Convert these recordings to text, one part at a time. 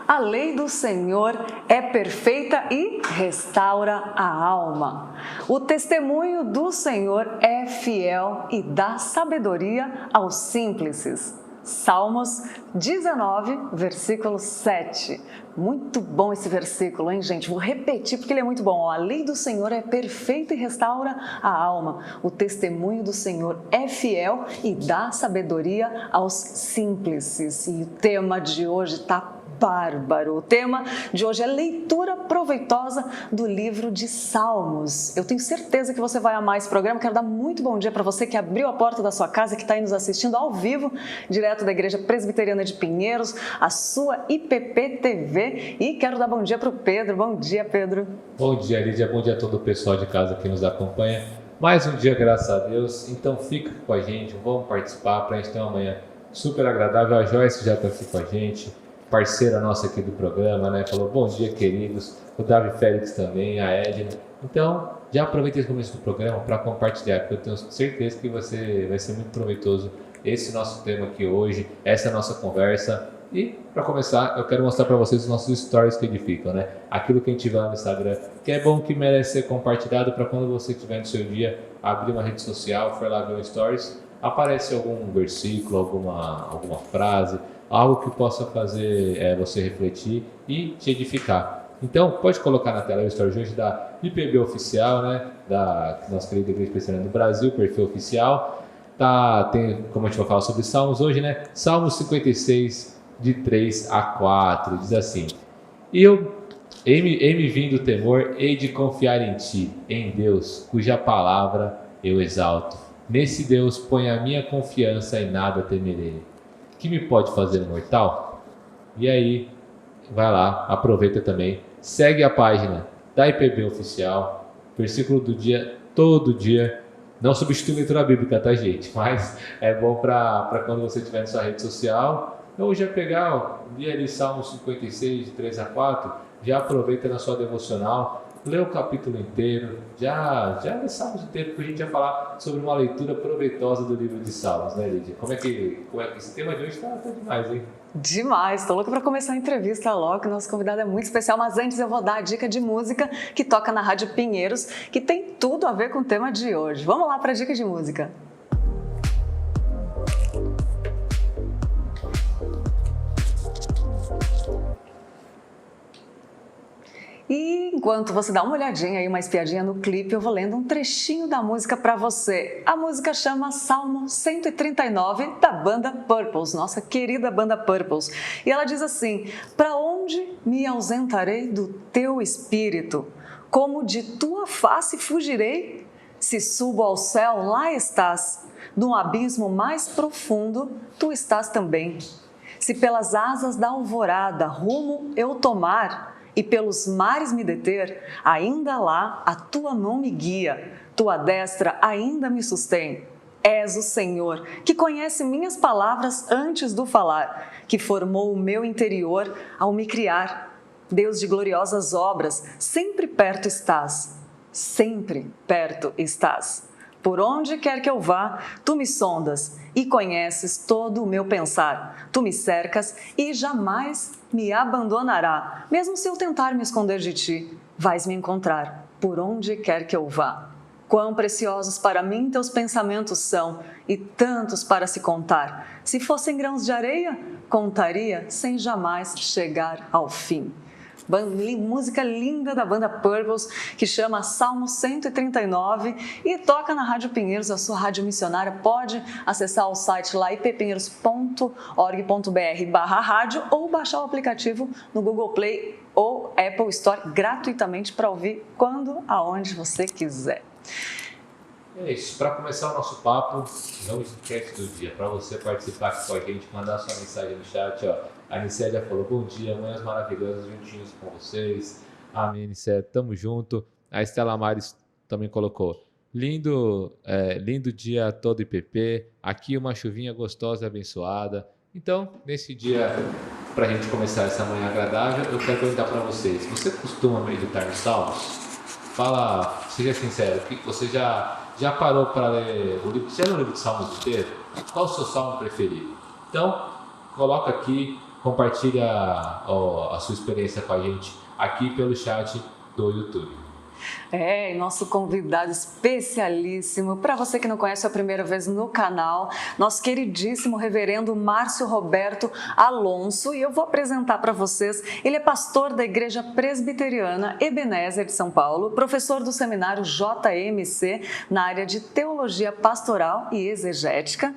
A lei do Senhor é perfeita e restaura a alma. O testemunho do Senhor é fiel e dá sabedoria aos simples. Salmos 19, versículo 7. Muito bom esse versículo, hein, gente? Vou repetir porque ele é muito bom. A lei do Senhor é perfeita e restaura a alma. O testemunho do Senhor é fiel e dá sabedoria aos simples. E o tema de hoje está bárbaro. O tema de hoje é leitura proveitosa do livro de Salmos. Eu tenho certeza que você vai amar esse programa. Quero dar muito bom dia para você que abriu a porta da sua casa, que está aí nos assistindo ao vivo, direto da Igreja Presbiteriana de Pinheiros, a sua IPP TV. E quero dar bom dia para o Pedro. Bom dia, Pedro. Bom dia, Lídia. Bom dia a todo o pessoal de casa que nos acompanha. Mais um dia, graças a Deus. Então fica com a gente, vamos participar para a gente ter uma manhã super agradável. A Joyce já está aqui com a gente, parceira nossa aqui do programa, né? Falou bom dia, queridos. O Davi Félix também, a Edna. Então, já aproveita esse começo do programa para compartilhar, porque eu tenho certeza que vai ser muito proveitoso esse nosso tema aqui hoje, essa nossa conversa. E, para começar, eu quero mostrar para vocês os nossos stories que edificam, né? Aquilo que a gente vê lá no Instagram, que é bom, que merece ser compartilhado para quando você estiver no seu dia, abrir uma rede social, for lá ver um stories, aparece algum versículo, alguma frase, algo que possa fazer você refletir e te edificar. Então, pode colocar na tela o story de hoje da IPB Oficial, né? Da nossa querida Igreja Presbiteriana do Brasil, perfil oficial. Tem, como a gente vai falar sobre Salmos hoje, né? Salmos 56, de 3 a 4, diz assim: Ei me vindo o temor, hei de confiar em ti, em Deus, cuja palavra eu exalto. Nesse Deus ponho a minha confiança e nada temerei. Que me pode fazer mortal? E aí, vai lá, aproveita também, segue a página da IPB Oficial, versículo do dia, todo dia. Não substitui a leitura bíblica, tá, gente? Mas é bom para quando você estiver na sua rede social. Então, já pegar, lia ali Salmo 56, de 3 a 4, já aproveita na sua devocional, lê o capítulo inteiro, já lê Salmos inteiro, porque a gente vai falar sobre uma leitura proveitosa do livro de Salmos, né, Lídia? Como é que esse tema de hoje tá demais, hein? Demais, tô louca para começar a entrevista logo, nosso convidado é muito especial, mas antes eu vou dar a dica de música que toca na Rádio Pinheiros, que tem tudo a ver com o tema de hoje. Vamos lá para a dica de música. E enquanto você dá uma olhadinha aí, uma espiadinha no clipe, eu vou lendo um trechinho da música para você. A música chama Salmo 139, da banda Purples, nossa querida banda Purples. E ela diz assim: para onde me ausentarei do teu espírito? Como de tua face fugirei? Se subo ao céu, lá estás. No abismo mais profundo, tu estás também. Se pelas asas da alvorada rumo eu tomar, e pelos mares me deter, ainda lá a tua mão me guia, tua destra ainda me sustém. És o Senhor, que conhece minhas palavras antes do falar, que formou o meu interior ao me criar. Deus de gloriosas obras, sempre perto estás, sempre perto estás. Por onde quer que eu vá, tu me sondas e conheces todo o meu pensar. Tu me cercas e jamais me abandonará. Mesmo se eu tentar me esconder de ti, vais me encontrar, por onde quer que eu vá. Quão preciosos para mim teus pensamentos são, e tantos para se contar. Se fossem grãos de areia, contaria sem jamais chegar ao fim. Música linda da banda Purples, que chama Salmo 139 e toca na Rádio Pinheiros, a sua rádio missionária. Pode acessar o site lá, ippinheiros.org.br/rádio, ou baixar o aplicativo no Google Play ou Apple Store gratuitamente para ouvir quando, aonde você quiser. É isso, para começar o nosso papo, não esquece do dia, para você participar aqui com a gente, mandar sua mensagem no chat, ó. A Nicéia já falou, bom dia, manhãs maravilhosas juntinhos com vocês. Amém, Nicéia, tamo junto. A Estela Mares também colocou, lindo dia todo IPP, aqui uma chuvinha gostosa e abençoada. Então, nesse dia para a gente começar essa manhã agradável, eu quero perguntar para vocês, você costuma meditar nos Salmos? Fala, seja sincero, que você já parou para ler o livro, você já leu o livro de Salmos inteiro? Qual o seu salmo preferido? Então, coloca aqui, compartilha a sua experiência com a gente aqui pelo chat do YouTube. E nosso convidado especialíssimo, para você que não conhece a primeira vez no canal, nosso queridíssimo reverendo Márcio Roberto Alonso, e eu vou apresentar para vocês. Ele é pastor da Igreja Presbiteriana Ebenezer de São Paulo, professor do seminário JMC na área de Teologia Pastoral e Exegética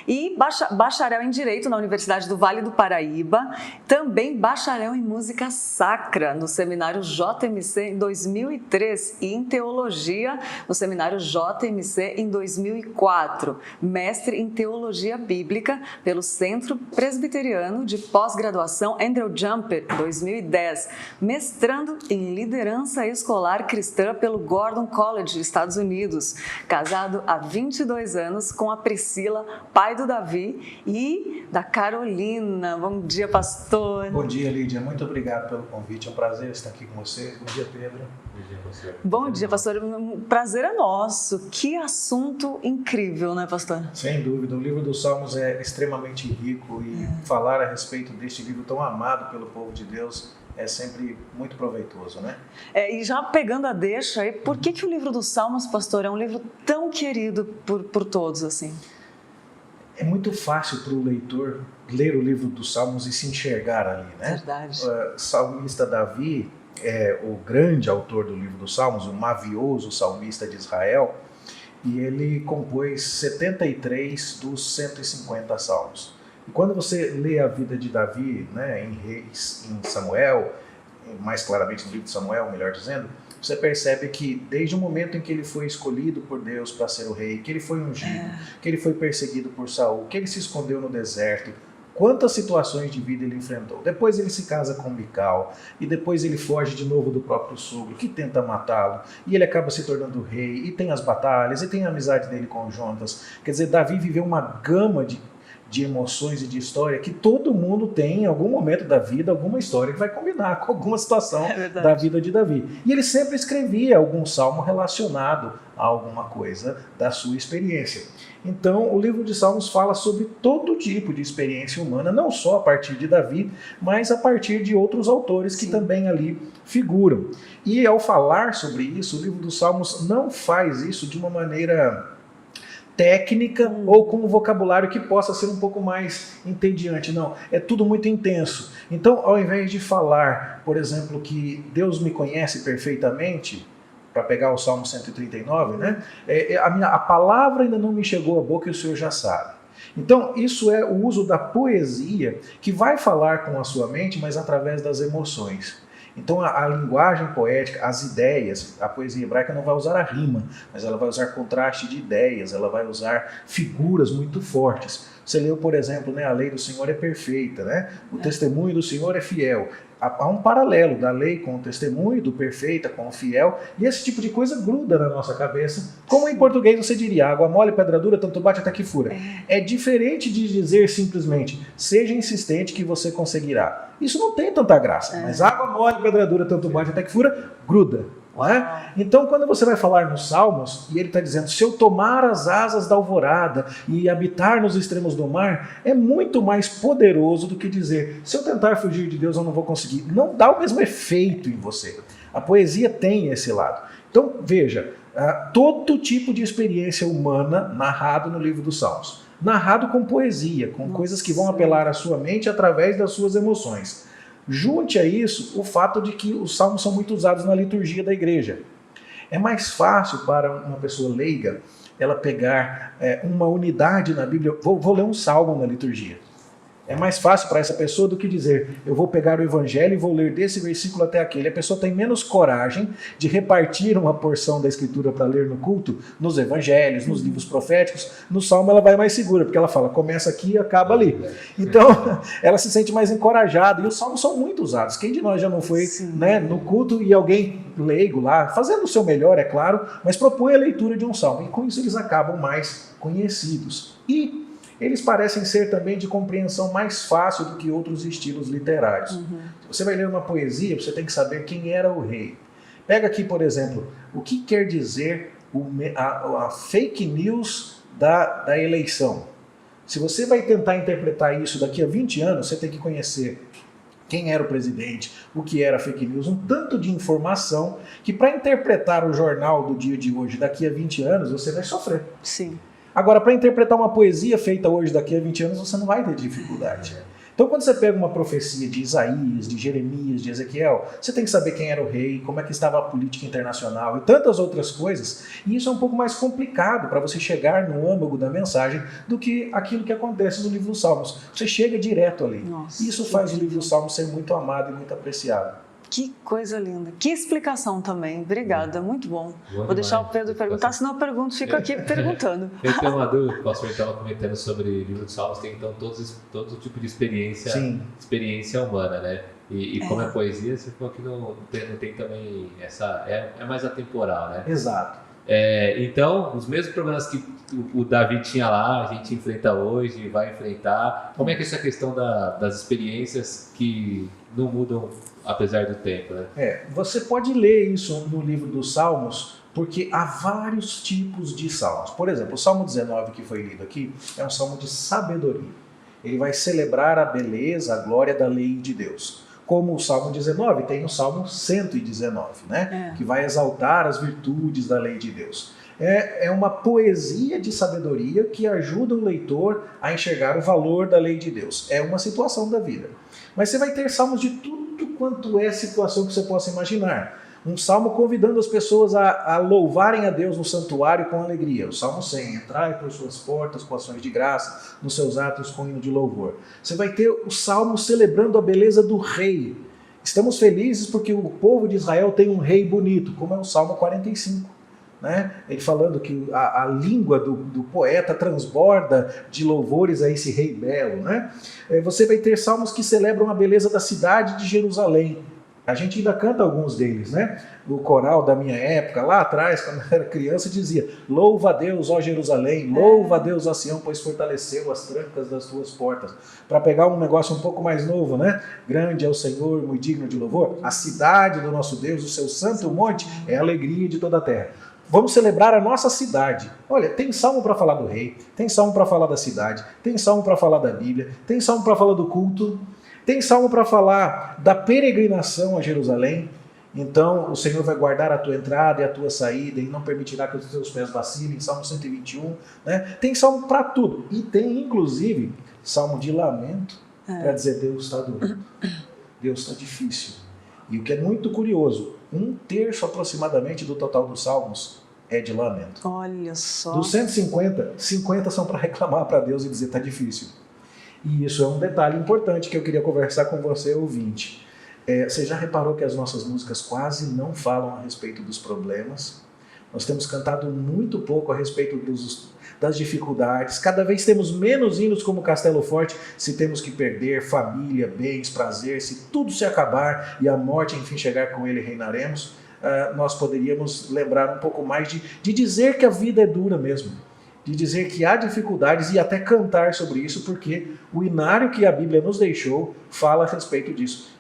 e bacharel em Direito na Universidade do Vale do Paraíba, também bacharel em Música Sacra no seminário JMC em 2003 e em Teologia no seminário JMC em 2004, mestre em Teologia Bíblica pelo Centro Presbiteriano de Pós-Graduação Andrew Jumper, 2010, mestrando em Liderança Escolar Cristã pelo Gordon College, Estados Unidos, casado há 22 anos com a Priscila, pai do Davi e da Carolina. Bom dia, pastor. Bom dia, Lídia. Muito obrigado pelo convite. É um prazer estar aqui com você. Bom dia, Pedro. Bom dia, pastor. Bom dia, pastor. O prazer é nosso. Que assunto incrível, né, pastor? Sem dúvida. O livro dos Salmos é extremamente rico e falar a respeito deste livro tão amado pelo povo de Deus é sempre muito proveitoso, né? E já pegando a deixa aí, por que o livro dos Salmos, pastor, é um livro tão querido por todos, assim? É muito fácil para o leitor ler o livro dos Salmos e se enxergar ali, né? Verdade. O salmista Davi é o grande autor do livro dos Salmos, o mavioso salmista de Israel, e ele compôs 73 dos 150 salmos. E quando você lê a vida de Davi, né, em Reis, em Samuel, mais claramente no livro de Samuel, melhor dizendo, você percebe que desde o momento em que ele foi escolhido por Deus para ser o rei, que ele foi ungido, que ele foi perseguido por Saul, que ele se escondeu no deserto, quantas situações de vida ele enfrentou. Depois ele se casa com Mical, e depois ele foge de novo do próprio sogro, que tenta matá-lo, e ele acaba se tornando rei, e tem as batalhas, e tem a amizade dele com Jonatas. Quer dizer, Davi viveu uma gama de emoções e de história que todo mundo tem em algum momento da vida, alguma história que vai combinar com alguma situação da vida de Davi. E ele sempre escrevia algum salmo relacionado a alguma coisa da sua experiência. Então, o livro de Salmos fala sobre todo tipo de experiência humana, não só a partir de Davi, mas a partir de outros autores que também ali figuram. E ao falar sobre isso, o livro dos Salmos não faz isso de uma maneira técnica ou com um vocabulário que possa ser um pouco mais entediante. Não, é tudo muito intenso. Então, ao invés de falar, por exemplo, que Deus me conhece perfeitamente, para pegar o Salmo 139, né? A palavra ainda não me chegou à boca e o Senhor já sabe. Então, isso é o uso da poesia que vai falar com a sua mente, mas através das emoções. Então a linguagem poética, as ideias, a poesia hebraica não vai usar a rima, mas ela vai usar contraste de ideias, ela vai usar figuras muito fortes. Você leu, por exemplo, né, a lei do Senhor é perfeita, né? O testemunho do Senhor é fiel. Há um paralelo da lei com o testemunho, do perfeita com o fiel, e esse tipo de coisa gruda na nossa cabeça. Como em português você diria, água mole, pedra dura, tanto bate até que fura. É diferente de dizer simplesmente, seja insistente que você conseguirá. Isso não tem tanta graça, mas água mole, pedra dura, tanto bate até que fura, gruda. Não é? Então, quando você vai falar nos Salmos, e ele está dizendo, se eu tomar as asas da alvorada e habitar nos extremos do mar, é muito mais poderoso do que dizer, se eu tentar fugir de Deus, eu não vou conseguir. Não dá o mesmo efeito em você. A poesia tem esse lado. Então, veja, todo tipo de experiência humana narrado no livro dos Salmos. Narrado com poesia, com coisas que vão apelar à sua mente através das suas emoções. Junte a isso o fato de que os salmos são muito usados na liturgia da igreja. É mais fácil para uma pessoa leiga ela pegar uma unidade na Bíblia. Vou ler um salmo na liturgia. É mais fácil para essa pessoa do que dizer, eu vou pegar o evangelho e vou ler desse versículo até aquele. A pessoa tem menos coragem de repartir uma porção da escritura para ler no culto, nos evangelhos, nos livros proféticos. No salmo ela vai mais segura, porque ela fala, começa aqui e acaba ali. Então, ela se sente mais encorajada. E os salmos são muito usados. Quem de nós já não foi, né, no culto e alguém leigo lá, fazendo o seu melhor, é claro, mas propõe a leitura de um salmo. E com isso eles acabam mais conhecidos. E eles parecem ser também de compreensão mais fácil do que outros estilos literários. Se você vai ler uma poesia, você tem que saber quem era o rei. Pega aqui, por exemplo, o que quer dizer a fake news da eleição. Se você vai tentar interpretar isso daqui a 20 anos, você tem que conhecer quem era o presidente, o que era fake news, um tanto de informação que para interpretar o jornal do dia de hoje daqui a 20 anos, você vai sofrer. Sim. Agora, para interpretar uma poesia feita hoje daqui a 20 anos, você não vai ter dificuldade. Então, quando você pega uma profecia de Isaías, de Jeremias, de Ezequiel, você tem que saber quem era o rei, como é que estava a política internacional e tantas outras coisas. E isso é um pouco mais complicado para você chegar no âmago da mensagem do que aquilo que acontece no livro dos Salmos. Você chega direto ali. Nossa, isso faz o livro dos Salmos ser muito amado e muito apreciado. Que coisa linda. Que explicação também. Obrigada, muito bom. Vou deixar o Pedro perguntar, senão eu pergunto, fico aqui perguntando. Eu tenho uma dúvida, o pastor estava comentando sobre o livro dos Salmos, tem então todo tipo de experiência humana, né? E como é poesia, você falou que não tem também essa... É mais atemporal, né? Exato. Então, os mesmos problemas que o Davi tinha lá, a gente enfrenta hoje e vai enfrentar. Como é que é essa questão das experiências que não mudam apesar do tempo, né? Você pode ler isso no livro dos Salmos, porque há vários tipos de salmos. Por exemplo, o Salmo 19 que foi lido aqui é um salmo de sabedoria. Ele vai celebrar a beleza, a glória da lei de Deus. Como o Salmo 19, tem o Salmo 119, né? Que vai exaltar as virtudes da lei de Deus. É uma poesia de sabedoria que ajuda o leitor a enxergar o valor da lei de Deus. É uma situação da vida. Mas você vai ter salmos de tudo quanto é situação que você possa imaginar. Um salmo convidando as pessoas a louvarem a Deus no santuário com alegria. O Salmo 100, entrai por suas portas com ações de graça, nos seus atos com hino de louvor. Você vai ter o salmo celebrando a beleza do rei. Estamos felizes porque o povo de Israel tem um rei bonito, como é o Salmo 45. Né? Ele falando que a língua do poeta transborda de louvores a esse rei belo. Né? Você vai ter salmos que celebram a beleza da cidade de Jerusalém. A gente ainda canta alguns deles, né? O coral da minha época, lá atrás, quando eu era criança, dizia: louva a Deus, ó Jerusalém, louva a Deus, ó Sião, pois fortaleceu as trancas das tuas portas. Para pegar um negócio um pouco mais novo, né? Grande é o Senhor, muito digno de louvor. A cidade do nosso Deus, o seu santo monte, é a alegria de toda a terra. Vamos celebrar a nossa cidade. Olha, tem salmo para falar do rei, tem salmo para falar da cidade, tem salmo para falar da Bíblia, tem salmo para falar do culto, tem salmo para falar da peregrinação a Jerusalém. Então, o Senhor vai guardar a tua entrada e a tua saída e não permitirá que os teus pés vacilem. Salmo 121. Né? Tem salmo para tudo. E tem, inclusive, salmo de lamento para dizer: Deus está doendo. Deus está difícil. E o que é muito curioso, 1/3 aproximadamente do total dos salmos é de lamento. Olha só. Dos 150, 50 são para reclamar para Deus e dizer: está difícil. E isso é um detalhe importante que eu queria conversar com você, ouvinte. Você já reparou que as nossas músicas quase não falam a respeito dos problemas? Nós temos cantado muito pouco a respeito das dificuldades. Cada vez temos menos hinos como Castelo Forte. Se temos que perder família, bens, prazer, se tudo se acabar e a morte enfim chegar, com ele reinaremos, nós poderíamos lembrar um pouco mais de dizer que a vida é dura mesmo. De dizer que há dificuldades e até cantar sobre isso, porque o inário que a Bíblia nos deixou fala a respeito disso.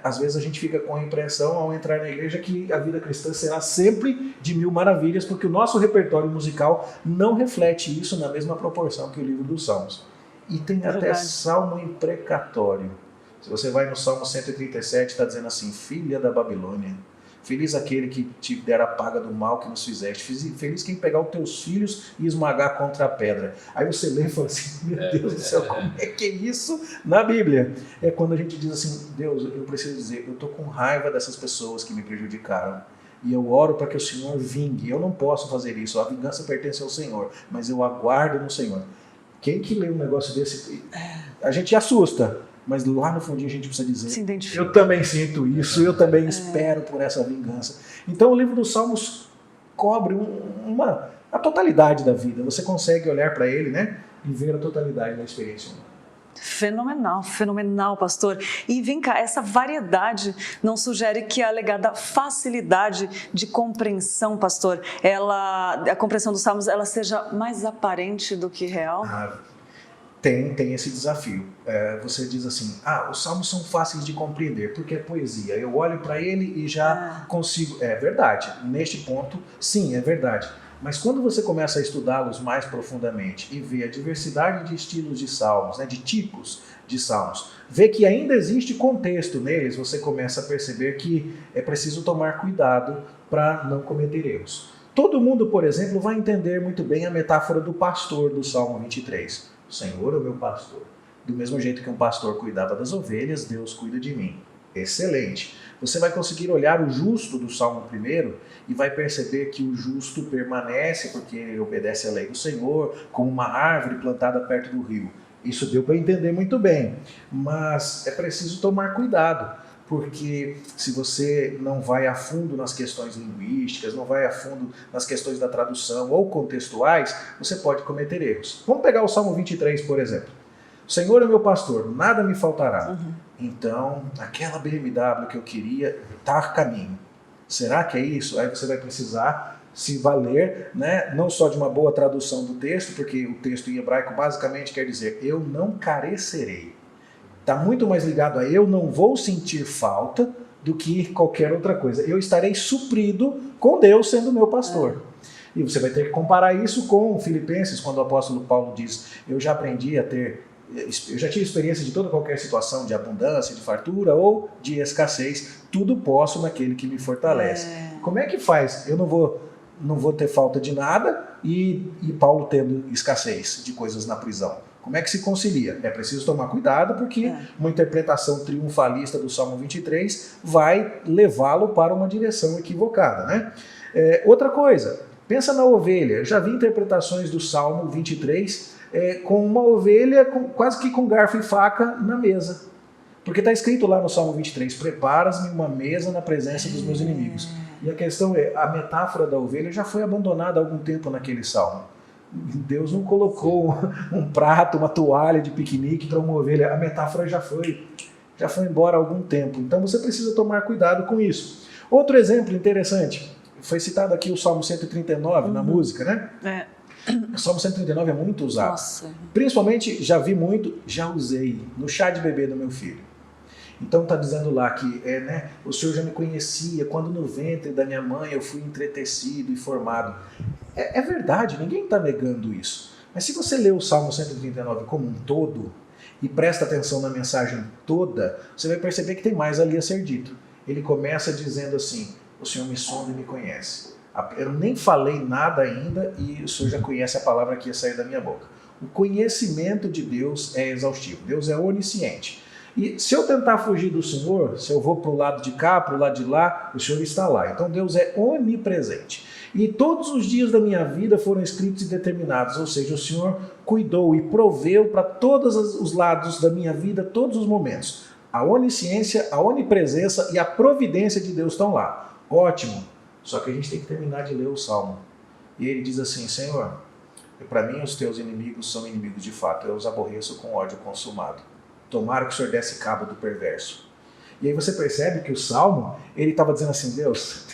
Às vezes a gente fica com a impressão, ao entrar na igreja, que a vida cristã será sempre de mil maravilhas, porque o nosso repertório musical não reflete isso na mesma proporção que o livro dos Salmos. E tem até salmo imprecatório. Se você vai no Salmo 137, está dizendo assim: filha da Babilônia, feliz aquele que te der a paga do mal que nos fizeste. Feliz quem pegar os teus filhos e esmagar contra a pedra. Aí você lê e fala assim: meu Deus do céu, como é que é isso na Bíblia? É quando a gente diz assim: Deus, eu preciso dizer, eu estou com raiva dessas pessoas que me prejudicaram. E eu oro para que o Senhor vingue. Eu não posso fazer isso. A vingança pertence ao Senhor. Mas eu aguardo no Senhor. Quem que lê um negócio desse? A gente assusta. Mas lá no fundinho a gente precisa dizer: eu também sinto isso, eu também espero por essa vingança. Então o livro dos Salmos cobre a totalidade da vida. Você consegue olhar para ele, né, e ver a totalidade da experiência humana. Fenomenal, fenomenal, pastor. E vem cá, essa variedade não sugere que a alegada facilidade de compreensão, pastor, a compreensão dos Salmos, ela seja mais aparente do que real? Tem esse desafio. Você diz assim, os salmos são fáceis de compreender, porque é poesia. Eu olho para ele e já consigo... É verdade, neste ponto, sim, é verdade. Mas quando você começa a estudá-los mais profundamente e vê a diversidade de estilos de salmos, né, de tipos de salmos, vê que ainda existe contexto neles, você começa a perceber que é preciso tomar cuidado para não cometer erros. Todo mundo, por exemplo, vai entender muito bem a metáfora do pastor do Salmo 23. O Senhor é o meu pastor. Do mesmo jeito que um pastor cuidava das ovelhas, Deus cuida de mim. Excelente. Você vai conseguir olhar o justo do Salmo 1 e vai perceber que o justo permanece porque ele obedece à lei do Senhor, como uma árvore plantada perto do rio. Isso deu para entender muito bem, mas é preciso tomar cuidado, porque se você não vai a fundo nas questões linguísticas, não vai a fundo nas questões da tradução ou contextuais, você pode cometer erros. Vamos pegar o Salmo 23, por exemplo. O Senhor é meu pastor, nada me faltará. Então, aquela BMW que eu queria está a caminho. Será que é isso? Aí você vai precisar se valer, né, não só de uma boa tradução do texto, porque o texto em hebraico basicamente quer dizer eu não carecerei. Está muito mais ligado a eu não vou sentir falta do que qualquer outra coisa. Eu estarei suprido com Deus sendo meu pastor. E você vai ter que comparar isso com Filipenses, quando o apóstolo Paulo diz, eu já tive experiência de toda qualquer situação de abundância, de fartura ou de escassez, tudo posso naquele que me fortalece. Como é que faz? Eu não vou ter falta de nada e Paulo tendo escassez de coisas na prisão. Como é que se concilia? É preciso tomar cuidado porque uma interpretação triunfalista do Salmo 23 vai levá-lo para uma direção equivocada, né? Outra coisa, pensa na ovelha. Já vi interpretações do Salmo 23 com uma ovelha quase que com garfo e faca na mesa. Porque está escrito lá no Salmo 23, preparas-me uma mesa na presença dos meus inimigos. E a questão é, a metáfora da ovelha já foi abandonada há algum tempo naquele salmo. Deus não colocou um prato, uma toalha de piquenique para uma ovelha. A metáfora já foi embora há algum tempo. Então você precisa tomar cuidado com isso. Outro exemplo interessante, foi citado aqui o Salmo 139 na música, né? O Salmo 139 é muito usado. Nossa. Principalmente, já usei no chá de bebê do meu filho. Então está dizendo lá que o Senhor já me conhecia, quando no ventre da minha mãe eu fui entretecido e formado. É verdade, ninguém está negando isso. Mas se você lê o Salmo 139 como um todo e presta atenção na mensagem toda, você vai perceber que tem mais ali a ser dito. Ele começa dizendo assim, o Senhor me sonda e me conhece. Eu nem falei nada ainda e o Senhor já conhece a palavra que ia sair da minha boca. O conhecimento de Deus é exaustivo, Deus é onisciente. E se eu tentar fugir do Senhor, se eu vou para o lado de cá, para o lado de lá, o Senhor está lá. Então Deus é onipresente. E todos os dias da minha vida foram escritos e determinados, ou seja, o Senhor cuidou e proveu para todos os lados da minha vida, todos os momentos. A onisciência, a onipresença e a providência de Deus estão lá. Ótimo. Só que a gente tem que terminar de ler o Salmo. E ele diz assim, Senhor, para mim os teus inimigos são inimigos de fato, eu os aborreço com ódio consumado. Tomara que o Senhor desse cabo do perverso. E aí você percebe que o Salmo, ele estava dizendo assim, Deus,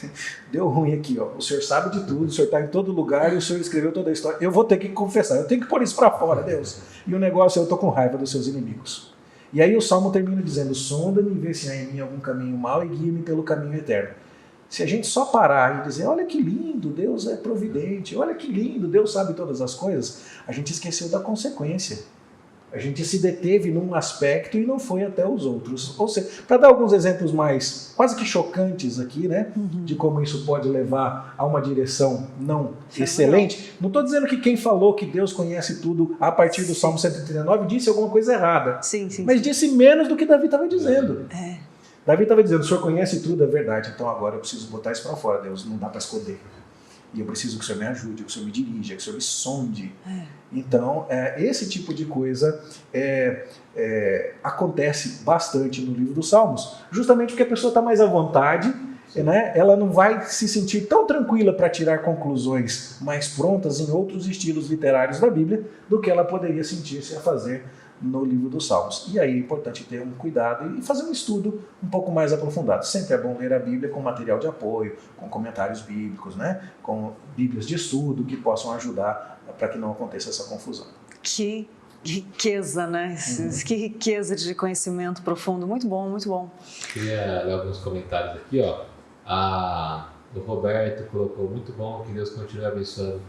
deu ruim aqui, ó. O Senhor sabe de tudo, o Senhor está em todo lugar e o Senhor escreveu toda a história. Eu vou ter que confessar, eu tenho que pôr isso para fora, Deus. E o negócio é, eu estou com raiva dos seus inimigos. E aí o Salmo termina dizendo, sonda-me e vê se há em mim algum caminho mau e guia-me pelo caminho eterno. Se a gente só parar e dizer, olha que lindo, Deus é providente, olha que lindo, Deus sabe todas as coisas, a gente esqueceu da consequência. A gente se deteve num aspecto e não foi até os outros. Ou seja, para dar alguns exemplos mais quase que chocantes aqui, né, de como isso pode levar a uma direção não excelente, não estou dizendo que quem falou que Deus conhece tudo a partir do Salmo 139 disse alguma coisa errada, mas disse menos do que Davi estava dizendo. Davi estava dizendo, o Senhor conhece tudo, é verdade, então agora eu preciso botar isso para fora, Deus, não dá para esconder. E eu preciso que o Senhor me ajude, que o Senhor me dirija, que o Senhor me sonde. Então, esse tipo de coisa acontece bastante no livro dos Salmos, justamente porque a pessoa está mais à vontade, né? Ela não vai se sentir tão tranquila para tirar conclusões mais prontas em outros estilos literários da Bíblia do que ela poderia sentir-se a fazer no livro dos Salmos. E aí é importante ter um cuidado e fazer um estudo um pouco mais aprofundado. Sempre é bom ler a Bíblia com material de apoio, com comentários bíblicos, né? Com bíblias de estudo que possam ajudar para que não aconteça essa confusão. Que riqueza, né? Que riqueza de conhecimento profundo. Muito bom, muito bom. Queria ler alguns comentários aqui, ó. O Roberto colocou, muito bom, que Deus continue abençoando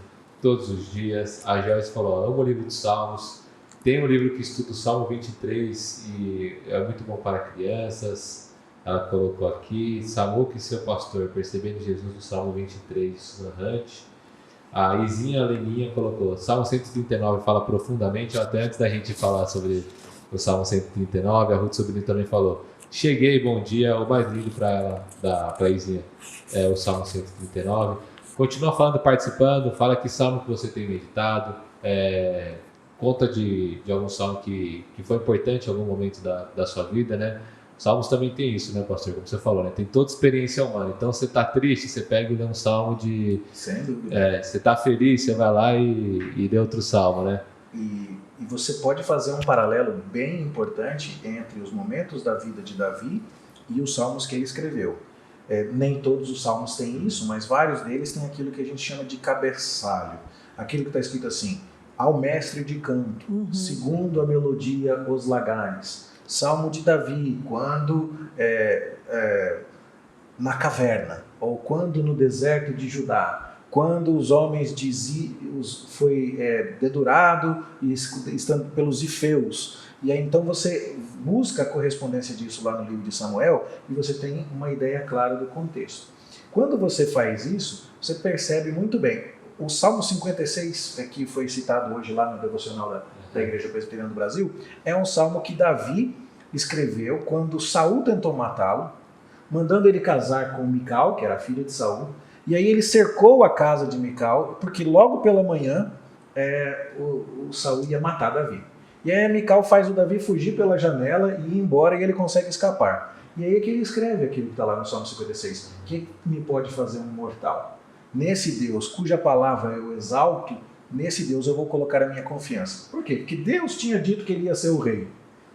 todos os dias. A Joyce falou, amo o livro de Salmos. Tem um livro que estuda o Salmo 23 e é muito bom para crianças. Ela colocou aqui, Samuque, seu pastor, percebendo Jesus no Salmo 23, Susan. A Izinha Leninha colocou, Salmo 139 fala profundamente, até antes da gente falar sobre o Salmo 139, a Ruth Sobrinho também falou, cheguei, bom dia, o mais lindo para ela, para a Izinha, é o Salmo 139. Continua falando, participando, fala que salmo que você tem meditado, conta de algum salmo que foi importante em algum momento da sua vida, né? Salmos também tem isso, né, pastor? Como você falou, né? Tem toda experiência humana. Então, você está triste, você pega e lê um salmo de... Sem dúvida. Você está feliz, você vai lá e lê outro salmo, né? E você pode fazer um paralelo bem importante entre os momentos da vida de Davi e os salmos que ele escreveu. Nem todos os salmos têm isso, mas vários deles têm aquilo que a gente chama de cabeçalho. Aquilo que está escrito assim, ao mestre de canto, segundo a melodia, os lagares. Salmo de Davi, quando na caverna, ou quando no deserto de Judá, quando os homens de Ziz foi dedurado e estando pelos Ifeus. E aí então você busca a correspondência disso lá no livro de Samuel e você tem uma ideia clara do contexto. Quando você faz isso, você percebe muito bem. O Salmo 56, que foi citado hoje lá no devocional da Igreja Presbiteriana do Brasil, é um salmo que Davi escreveu quando Saul tentou matá-lo, mandando ele casar com Mical, que era a filha de Saul, e aí ele cercou a casa de Mical, porque logo pela manhã o Saul ia matar Davi. E aí Mical faz o Davi fugir pela janela e ir embora e ele consegue escapar. E aí é que ele escreve aquilo que está lá no Salmo 56. Que me pode fazer um mortal? Nesse Deus cuja palavra eu exalto, nesse Deus eu vou colocar a minha confiança. Por quê? Porque Deus tinha dito que ele ia ser o rei.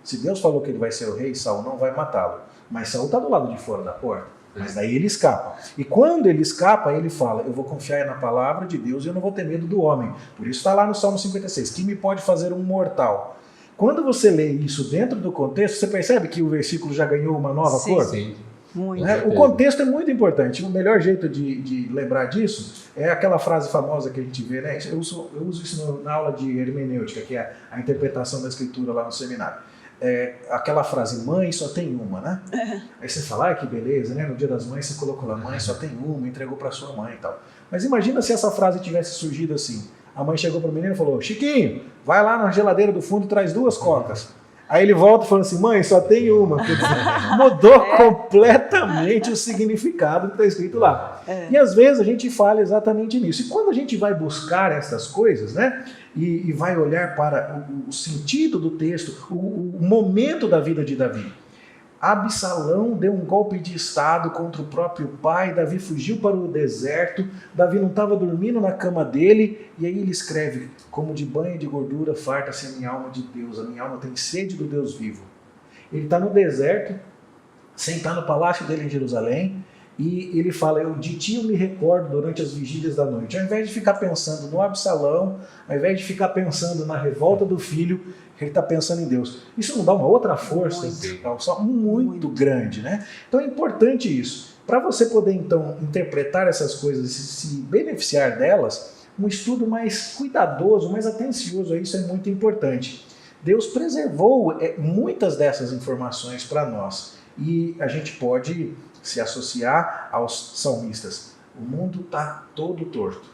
Se Deus falou que ele vai ser o rei, Saul não vai matá-lo. Mas Saul está do lado de fora da porta. Mas daí ele escapa. E quando ele escapa, ele fala, eu vou confiar na palavra de Deus e eu não vou ter medo do homem. Por isso está lá no Salmo 56, que me pode fazer um mortal? Quando você lê isso dentro do contexto, você percebe que o versículo já ganhou uma nova cor? Sim. Muito. O contexto é muito importante. O melhor jeito de lembrar disso é aquela frase famosa que a gente vê, né? Eu uso isso na aula de hermenêutica, que é a interpretação da escritura lá no seminário. Aquela frase, mãe só tem uma, né? Aí você fala, que beleza, né? No dia das mães você colocou lá, mãe só tem uma, entregou para sua mãe e tal. Mas imagina se essa frase tivesse surgido assim. A mãe chegou para o menino e falou, Chiquinho, vai lá na geladeira do fundo e traz 2 cocas. Aí ele volta e fala assim, mãe, só tem uma. Quer dizer, mudou completamente o significado que está escrito lá. E às vezes a gente falha exatamente nisso. E quando a gente vai buscar essas coisas, né, e vai olhar para o sentido do texto, o momento da vida de Davi. Absalão deu um golpe de estado contra o próprio pai, Davi fugiu para o deserto, Davi não estava dormindo na cama dele, e aí ele escreve, como de banho de gordura farta-se a minha alma de Deus, a minha alma tem sede do Deus vivo. Ele está no deserto, sentado no palácio dele em Jerusalém, e ele fala, eu de ti eu me recordo durante as vigílias da noite. Ao invés de ficar pensando no Absalão, ao invés de ficar pensando na revolta do filho, ele está pensando em Deus. Isso não dá uma outra força muito grande, né? Então é importante isso. Para você poder, então, interpretar essas coisas e se beneficiar delas, um estudo mais cuidadoso, mais atencioso a isso é muito importante. Deus preservou muitas dessas informações para nós. E a gente pode se associar aos salmistas. O mundo está todo torto.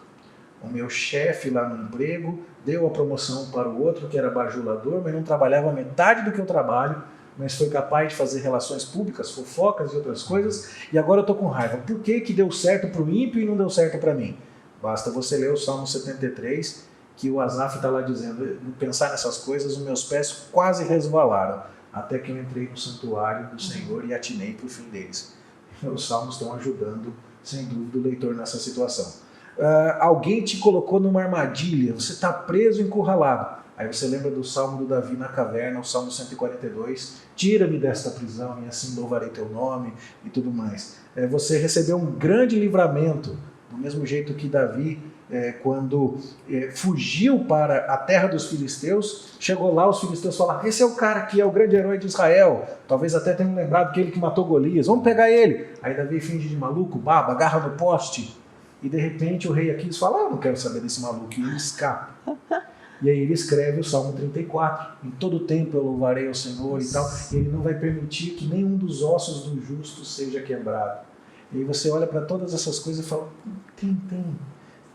O meu chefe lá no emprego deu a promoção para o outro que era bajulador, mas não trabalhava metade do que eu trabalho, mas foi capaz de fazer relações públicas, fofocas e outras coisas, e agora eu estou com raiva. Por que deu certo para o ímpio e não deu certo para mim? Basta você ler o Salmo 73, que o Asaf está lá dizendo, pensar nessas coisas, os meus pés quase resvalaram, até que eu entrei no santuário do Senhor e atinei para o fim deles. Os salmos estão ajudando, sem dúvida, o leitor nessa situação. Alguém te colocou numa armadilha, você está preso, encurralado. Aí você lembra do Salmo do Davi na caverna, o Salmo 142, tira-me desta prisão e assim louvarei teu nome e tudo mais. Você recebeu um grande livramento, do mesmo jeito que Davi quando fugiu para a terra dos filisteus, chegou lá, os filisteus falaram: esse é o cara que é o grande herói de Israel, talvez até tenham lembrado que ele que matou Golias, vamos pegar ele. Aí Davi finge de maluco, baba, agarra no poste, e de repente o rei Aquis fala: eu não quero saber desse maluco, e ele escapa. E aí ele escreve o Salmo 34, em todo tempo eu louvarei ao Senhor e tal, e ele não vai permitir que nenhum dos ossos do justo seja quebrado. E aí você olha para todas essas coisas e fala: tem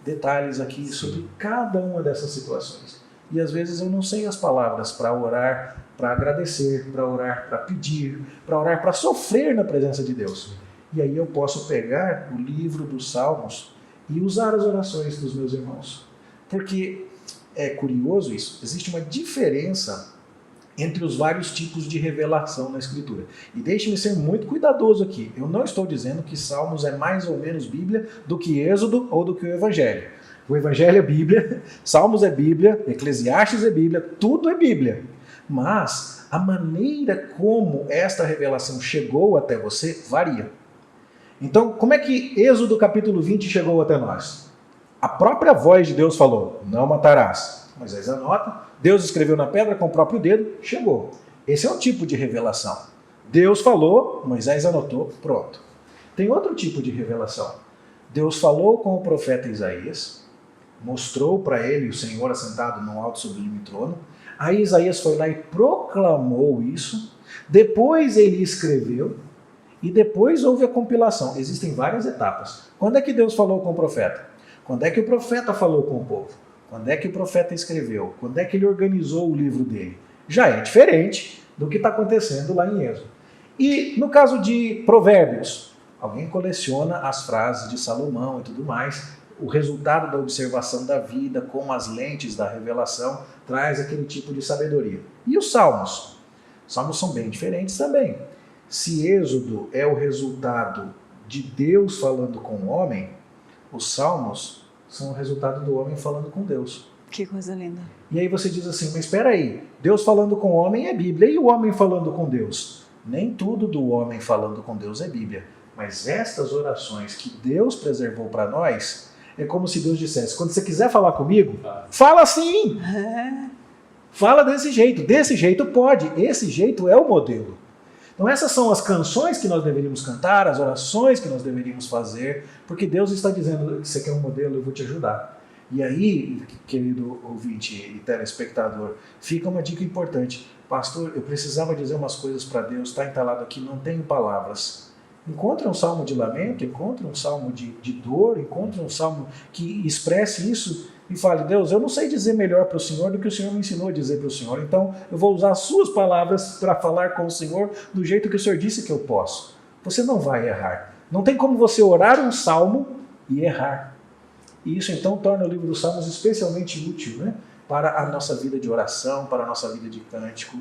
detalhes aqui sobre cada uma dessas situações. E às vezes eu não sei as palavras para orar, para agradecer, para orar, para pedir, para orar, para sofrer na presença de Deus. E aí eu posso pegar o livro dos Salmos e usar as orações dos meus irmãos. Porque é curioso isso, existe uma diferença entre os vários tipos de revelação na Escritura. E deixe-me ser muito cuidadoso aqui. Eu não estou dizendo que Salmos é mais ou menos Bíblia do que Êxodo ou do que o Evangelho. O Evangelho é Bíblia, Salmos é Bíblia, Eclesiastes é Bíblia, tudo é Bíblia. Mas a maneira como esta revelação chegou até você varia. Então, como é que Êxodo capítulo 20 chegou até nós? A própria voz de Deus falou: não matarás. Moisés anota, Deus escreveu na pedra com o próprio dedo, chegou. Esse é um tipo de revelação. Deus falou, Moisés anotou, pronto. Tem outro tipo de revelação. Deus falou com o profeta Isaías, mostrou para ele o Senhor assentado no alto sublime trono. Aí Isaías foi lá e proclamou isso. Depois ele escreveu e depois houve a compilação. Existem várias etapas. Quando é que Deus falou com o profeta? Quando é que o profeta falou com o povo? Quando é que o profeta escreveu? Quando é que ele organizou o livro dele? Já é diferente do que está acontecendo lá em Êxodo. E no caso de Provérbios, alguém coleciona as frases de Salomão e tudo mais, o resultado da observação da vida, com as lentes da revelação, traz aquele tipo de sabedoria. E os Salmos? Os Salmos são bem diferentes também. Se Êxodo é o resultado de Deus falando com o homem, os Salmos são o resultado do homem falando com Deus. Que coisa linda. E aí você diz assim: mas espera aí, Deus falando com o homem é Bíblia, e o homem falando com Deus? Nem tudo do homem falando com Deus é Bíblia. Mas estas orações que Deus preservou para nós, é como se Deus dissesse: quando você quiser falar comigo, fala assim. Fala desse jeito pode, esse jeito é o modelo. Então essas são as canções que nós deveríamos cantar, as orações que nós deveríamos fazer, porque Deus está dizendo: você quer um modelo, eu vou te ajudar. E aí, querido ouvinte e telespectador, fica uma dica importante. Pastor, eu precisava dizer umas coisas para Deus, está entalado aqui, não tenho palavras. Encontre um salmo de lamento, encontre um salmo de dor, encontre um salmo que expresse isso e fale: Deus, eu não sei dizer melhor para o Senhor do que o Senhor me ensinou a dizer para o Senhor, então eu vou usar as suas palavras para falar com o Senhor do jeito que o Senhor disse que eu posso. Você não vai errar. Não tem como você orar um salmo e errar. E isso então torna o livro dos Salmos especialmente útil, né, para a nossa vida de oração, para a nossa vida de cântico,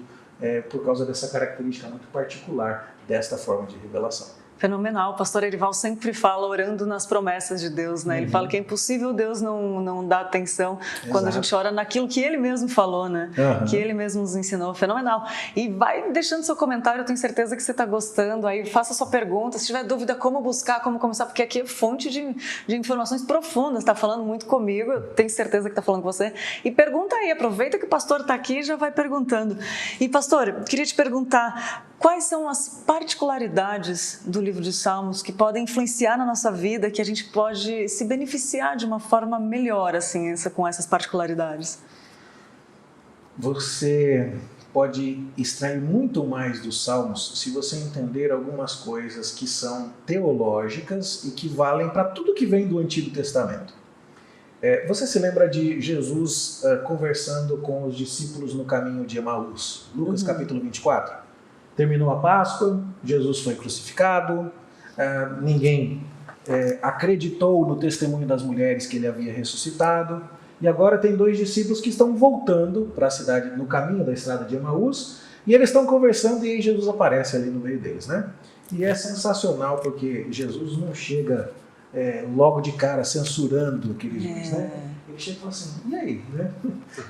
por causa dessa característica muito particular desta forma de revelação. Fenomenal. O pastor Erival sempre fala orando nas promessas de Deus, né? Ele fala que é impossível Deus não dar atenção quando a gente ora naquilo que Ele mesmo falou, né? Que Ele mesmo nos ensinou. Fenomenal. E vai deixando seu comentário, eu tenho certeza que você está gostando. Aí faça sua pergunta. Se tiver dúvida como buscar, como começar, porque aqui é fonte de informações profundas. Está falando muito comigo, eu tenho certeza que está falando com você. E pergunta aí, aproveita que o pastor está aqui e já vai perguntando. E pastor, queria te perguntar: quais são as particularidades do livro de Salmos que podem influenciar na nossa vida, que a gente pode se beneficiar de uma forma melhor, assim, com essas particularidades? Você pode extrair muito mais dos Salmos se você entender algumas coisas que são teológicas e que valem para tudo que vem do Antigo Testamento. Você se lembra de Jesus conversando com os discípulos no caminho de Emaús? Lucas capítulo 24. Terminou a Páscoa, Jesus foi crucificado, ninguém acreditou no testemunho das mulheres que ele havia ressuscitado, e agora tem dois discípulos que estão voltando para a cidade, no caminho da estrada de Emaús, e eles estão conversando e aí Jesus aparece ali no meio deles, né? E é sensacional porque Jesus não chega logo de cara censurando aqueles livros, né? Ele chega e fala assim, e aí, né?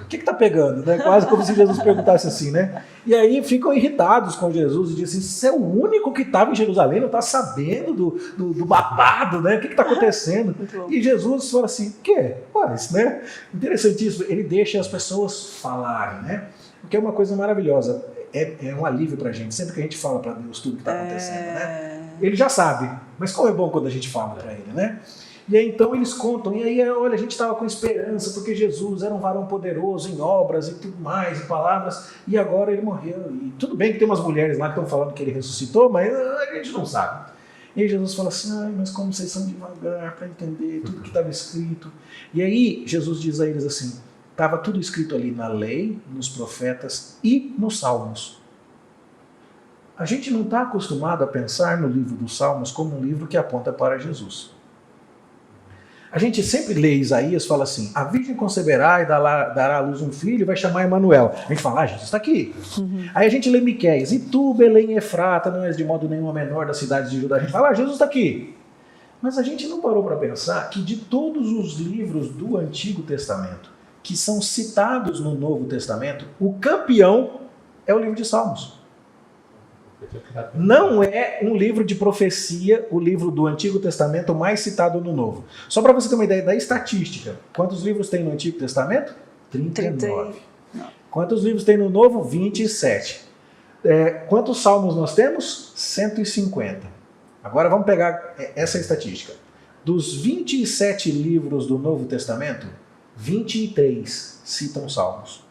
O que tá pegando, né? Quase como se Jesus perguntasse assim, né? E aí ficam irritados com Jesus e dizem assim, você é o único que estava em Jerusalém, não está sabendo do babado, né? O que está acontecendo? E Jesus fala assim, o quê? Mas, né? Interessantíssimo, ele deixa as pessoas falarem, né? O que é uma coisa maravilhosa, é um alívio pra gente, sempre que a gente fala para Deus tudo que está acontecendo, né? Ele já sabe, mas como é bom quando a gente fala para ele, né? E aí então eles contam, e aí olha, a gente estava com esperança, porque Jesus era um varão poderoso em obras e tudo mais, em palavras, e agora ele morreu. E tudo bem que tem umas mulheres lá que estão falando que ele ressuscitou, mas a gente não sabe. E aí Jesus fala assim, mas como vocês são devagar para entender tudo que estava escrito. E aí Jesus diz a eles assim, estava tudo escrito ali na lei, nos profetas e nos salmos. A gente não está acostumado a pensar no livro dos Salmos como um livro que aponta para Jesus. A gente sempre lê Isaías, fala assim, a virgem conceberá e dará à luz um filho e vai chamar Emanuel. A gente fala, Jesus está aqui. Aí a gente lê Miqueias, e tu, Belém Efrata, não és de modo nenhum a menor das cidades de Judá. A gente fala, Jesus está aqui. Mas a gente não parou para pensar que de todos os livros do Antigo Testamento, que são citados no Novo Testamento, o campeão é o livro de Salmos. Não é um livro de profecia, o livro do Antigo Testamento mais citado no Novo. Só para você ter uma ideia da estatística. Quantos livros tem no Antigo Testamento? 39. Quantos livros tem no Novo? 27. Quantos salmos nós temos? 150. Agora vamos pegar essa estatística. Dos 27 livros do Novo Testamento, 23 citam salmos.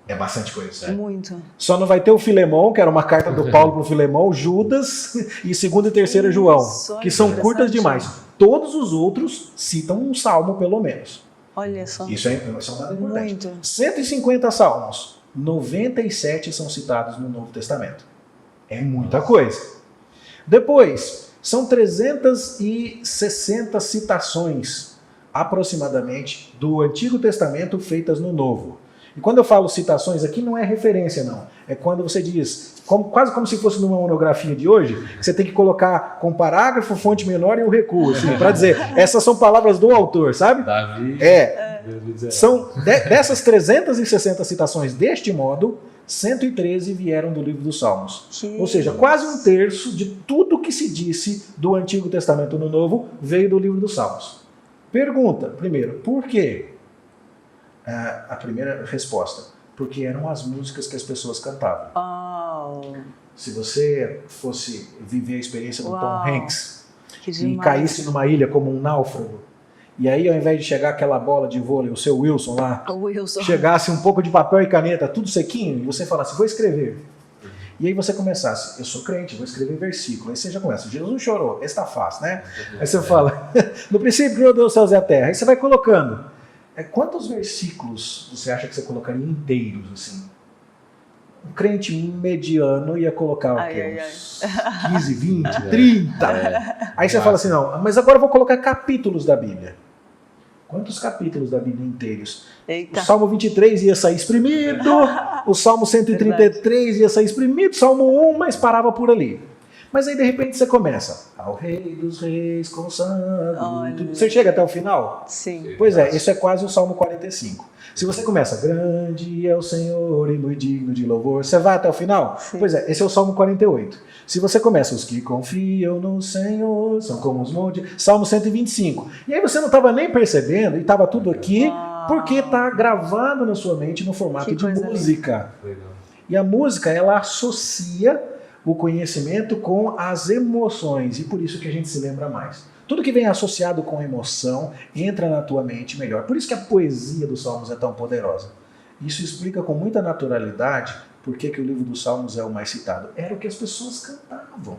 É bastante coisa. Muito. Só não vai ter o Filemão, que era uma carta do Paulo para o Filemão, Judas e 2ª e 3ª João, que são curtas demais. Todos os outros citam um salmo, pelo menos. Olha só. Isso é um dado importante. Muito. 150 salmos, 97 são citados no Novo Testamento. É muita coisa. Depois, são 360 citações, aproximadamente, do Antigo Testamento feitas no Novo. E quando eu falo citações aqui, não é referência, não. É quando você diz, quase como se fosse numa monografia de hoje, você tem que colocar com parágrafo, fonte menor e o recuo, assim, para dizer, essas são palavras do autor, sabe? Davi. São dessas 360 citações deste modo, 113 vieram do livro dos Salmos. Ou seja, quase um terço de tudo que se disse do Antigo Testamento no Novo veio do livro dos Salmos. Pergunta, primeiro, por quê? A primeira resposta, porque eram as músicas que as pessoas cantavam. Se você fosse viver a experiência do Tom Hanks e caísse numa ilha como um náufrago, e aí ao invés de chegar aquela bola de vôlei, o seu Wilson lá, chegasse um pouco de papel e caneta, tudo sequinho, e você falasse, vou escrever. E aí você começasse, eu sou crente, vou escrever versículo. Aí você já começa, Jesus chorou, esse tá fácil, né? Aí você fala, no princípio criou Deus os céus e a terra. Aí você vai colocando. Quantos versículos você acha que você colocaria inteiros, assim? Um crente mediano ia colocar o quê? Uns 15, 20, 30. Aí você fala assim, não, mas agora eu vou colocar capítulos da Bíblia. Quantos capítulos da Bíblia inteiros? Eita. O Salmo 23 ia sair exprimido, o Salmo 133 ia sair exprimido, Salmo 1, mas parava por ali. Mas aí de repente você começa, ao Rei dos Reis consagrado. Você chega até o final? Sim. Pois é, isso é quase o Salmo 45. Se você começa, grande é o Senhor e muito digno de louvor, você vai até o final? Sim. Pois é, esse é o Salmo 48. Se você começa, os que confiam no Senhor são como os montes, Salmo 125. E aí você não estava nem percebendo, e estava tudo aqui, porque está gravado na sua mente no formato de música. Legal. E a música, ela associa o conhecimento com as emoções, e por isso que a gente se lembra mais. Tudo que vem associado com emoção entra na tua mente melhor. Por isso que a poesia dos Salmos é tão poderosa. Isso explica com muita naturalidade por que o livro dos Salmos é o mais citado. Era o que as pessoas cantavam.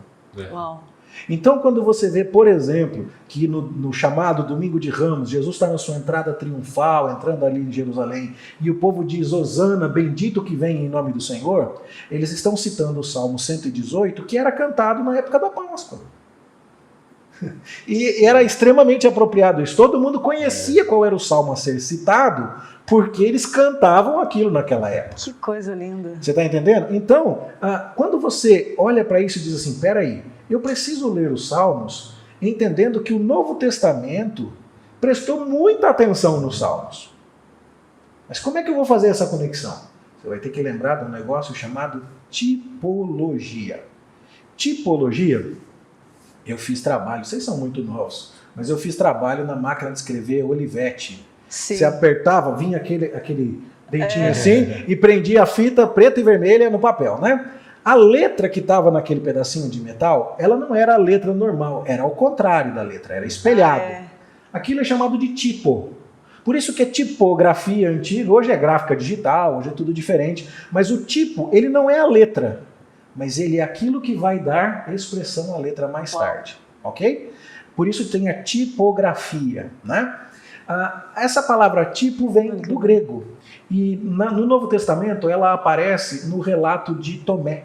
Uau. Então, quando você vê, por exemplo, que no chamado Domingo de Ramos, Jesus está na sua entrada triunfal, entrando ali em Jerusalém, e o povo diz, Hosana, bendito que vem em nome do Senhor, eles estão citando o Salmo 118, que era cantado na época da Páscoa. E era extremamente apropriado isso. Todo mundo conhecia qual era o salmo a ser citado, porque eles cantavam aquilo naquela época. Que coisa linda. Você está entendendo? Então, quando você olha para isso e diz assim, peraí, eu preciso ler os salmos, entendendo que o Novo Testamento prestou muita atenção nos Salmos. Mas como é que eu vou fazer essa conexão? Você vai ter que lembrar de um negócio chamado tipologia. Tipologia, eu fiz trabalho, vocês são muito novos, mas eu fiz trabalho na máquina de escrever Olivetti. Sim. Você apertava, vinha aquele dentinho assim e prendia a fita preta e vermelha no papel, né? A letra que estava naquele pedacinho de metal, ela não era a letra normal, era ao contrário da letra, era espelhado. Aquilo é chamado de tipo. Por isso que é tipografia antiga, hoje é gráfica digital, hoje é tudo diferente, mas o tipo, ele não é a letra, mas ele é aquilo que vai dar expressão à letra mais tarde, ok? Por isso tem a tipografia, né? Essa palavra tipo vem do grego, e no Novo Testamento ela aparece no relato de Tomé.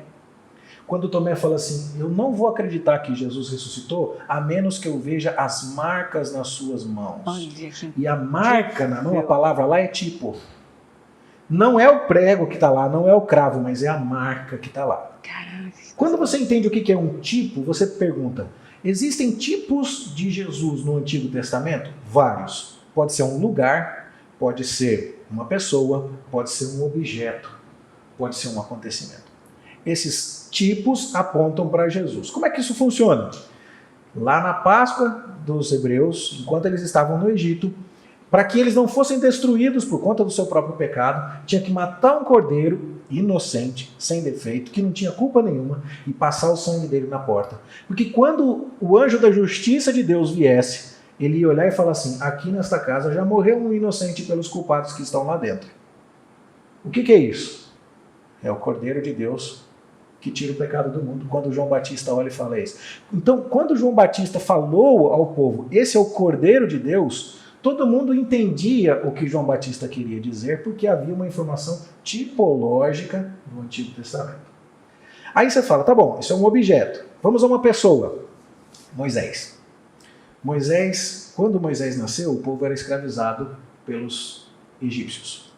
Quando Tomé fala assim, eu não vou acreditar que Jesus ressuscitou, a menos que eu veja as marcas nas suas mãos. E a marca na mão, a palavra lá é tipo. Não é o prego que está lá, não é o cravo, mas é a marca que está lá. Caraca. Quando você entende o que é um tipo, você pergunta, existem tipos de Jesus no Antigo Testamento? Vários. Pode ser um lugar, pode ser uma pessoa, pode ser um objeto, pode ser um acontecimento. Esses tipos apontam para Jesus. Como é que isso funciona? Lá na Páscoa dos hebreus, enquanto eles estavam no Egito, para que eles não fossem destruídos por conta do seu próprio pecado, tinha que matar um cordeiro inocente, sem defeito, que não tinha culpa nenhuma, e passar o sangue dele na porta. Porque quando o anjo da justiça de Deus viesse, ele ia olhar e falar assim, aqui nesta casa já morreu um inocente pelos culpados que estão lá dentro. O que é isso? É o Cordeiro de Deus que tira o pecado do mundo, quando João Batista olha e fala isso. Então, quando João Batista falou ao povo, esse é o Cordeiro de Deus, todo mundo entendia o que João Batista queria dizer, porque havia uma informação tipológica no Antigo Testamento. Aí você fala, tá bom, isso é um objeto. Vamos a uma pessoa. Moisés. Quando Moisés nasceu, o povo era escravizado pelos egípcios.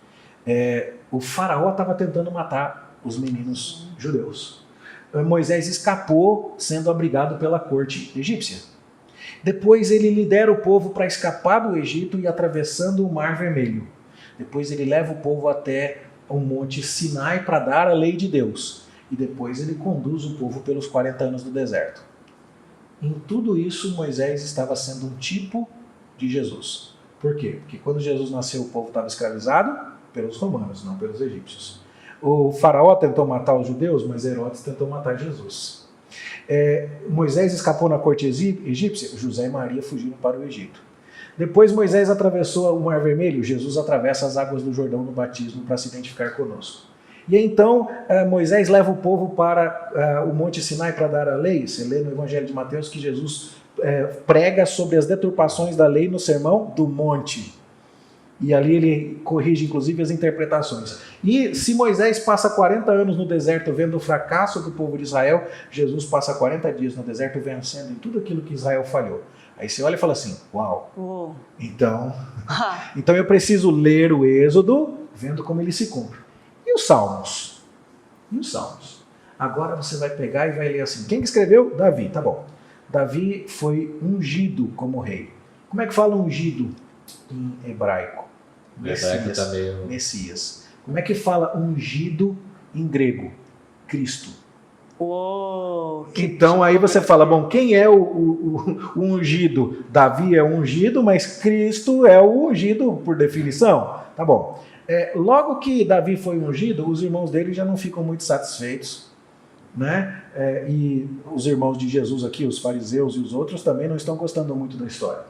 O faraó estava tentando matar os meninos judeus. Moisés escapou sendo abrigado pela corte egípcia. Depois ele lidera o povo para escapar do Egito e atravessando o Mar Vermelho. Depois ele leva o povo até o Monte Sinai para dar a lei de Deus. E depois ele conduz o povo pelos 40 anos do deserto. Em tudo isso, Moisés estava sendo um tipo de Jesus. Por quê? Porque quando Jesus nasceu, o povo estava escravizado pelos romanos, não pelos egípcios. O faraó tentou matar os judeus, mas Herodes tentou matar Jesus. Moisés escapou na corte egípcia, José e Maria fugiram para o Egito. Depois Moisés atravessou o Mar Vermelho, Jesus atravessa as águas do Jordão no batismo para se identificar conosco. E então Moisés leva o povo para o Monte Sinai para dar a lei. Você lê no Evangelho de Mateus que Jesus prega sobre as deturpações da lei no Sermão do Monte. E ali ele corrige, inclusive, as interpretações. E se Moisés passa 40 anos no deserto vendo o fracasso do povo de Israel, Jesus passa 40 dias no deserto vencendo em tudo aquilo que Israel falhou. Aí você olha e fala assim, uau, então eu preciso ler o Êxodo vendo como ele se cumpre. E os Salmos? Agora você vai pegar e vai ler assim. Quem que escreveu? Davi, tá bom. Davi foi ungido como rei. Como é que fala ungido em hebraico? Messias. Como é que fala ungido em grego? Cristo. Então aí você fala, bom, quem é o ungido? Davi é ungido, mas Cristo é o ungido por definição. Tá bom. Logo que Davi foi ungido, os irmãos dele já não ficam muito satisfeitos, né? E os irmãos de Jesus aqui, os fariseus e os outros, também não estão gostando muito da história.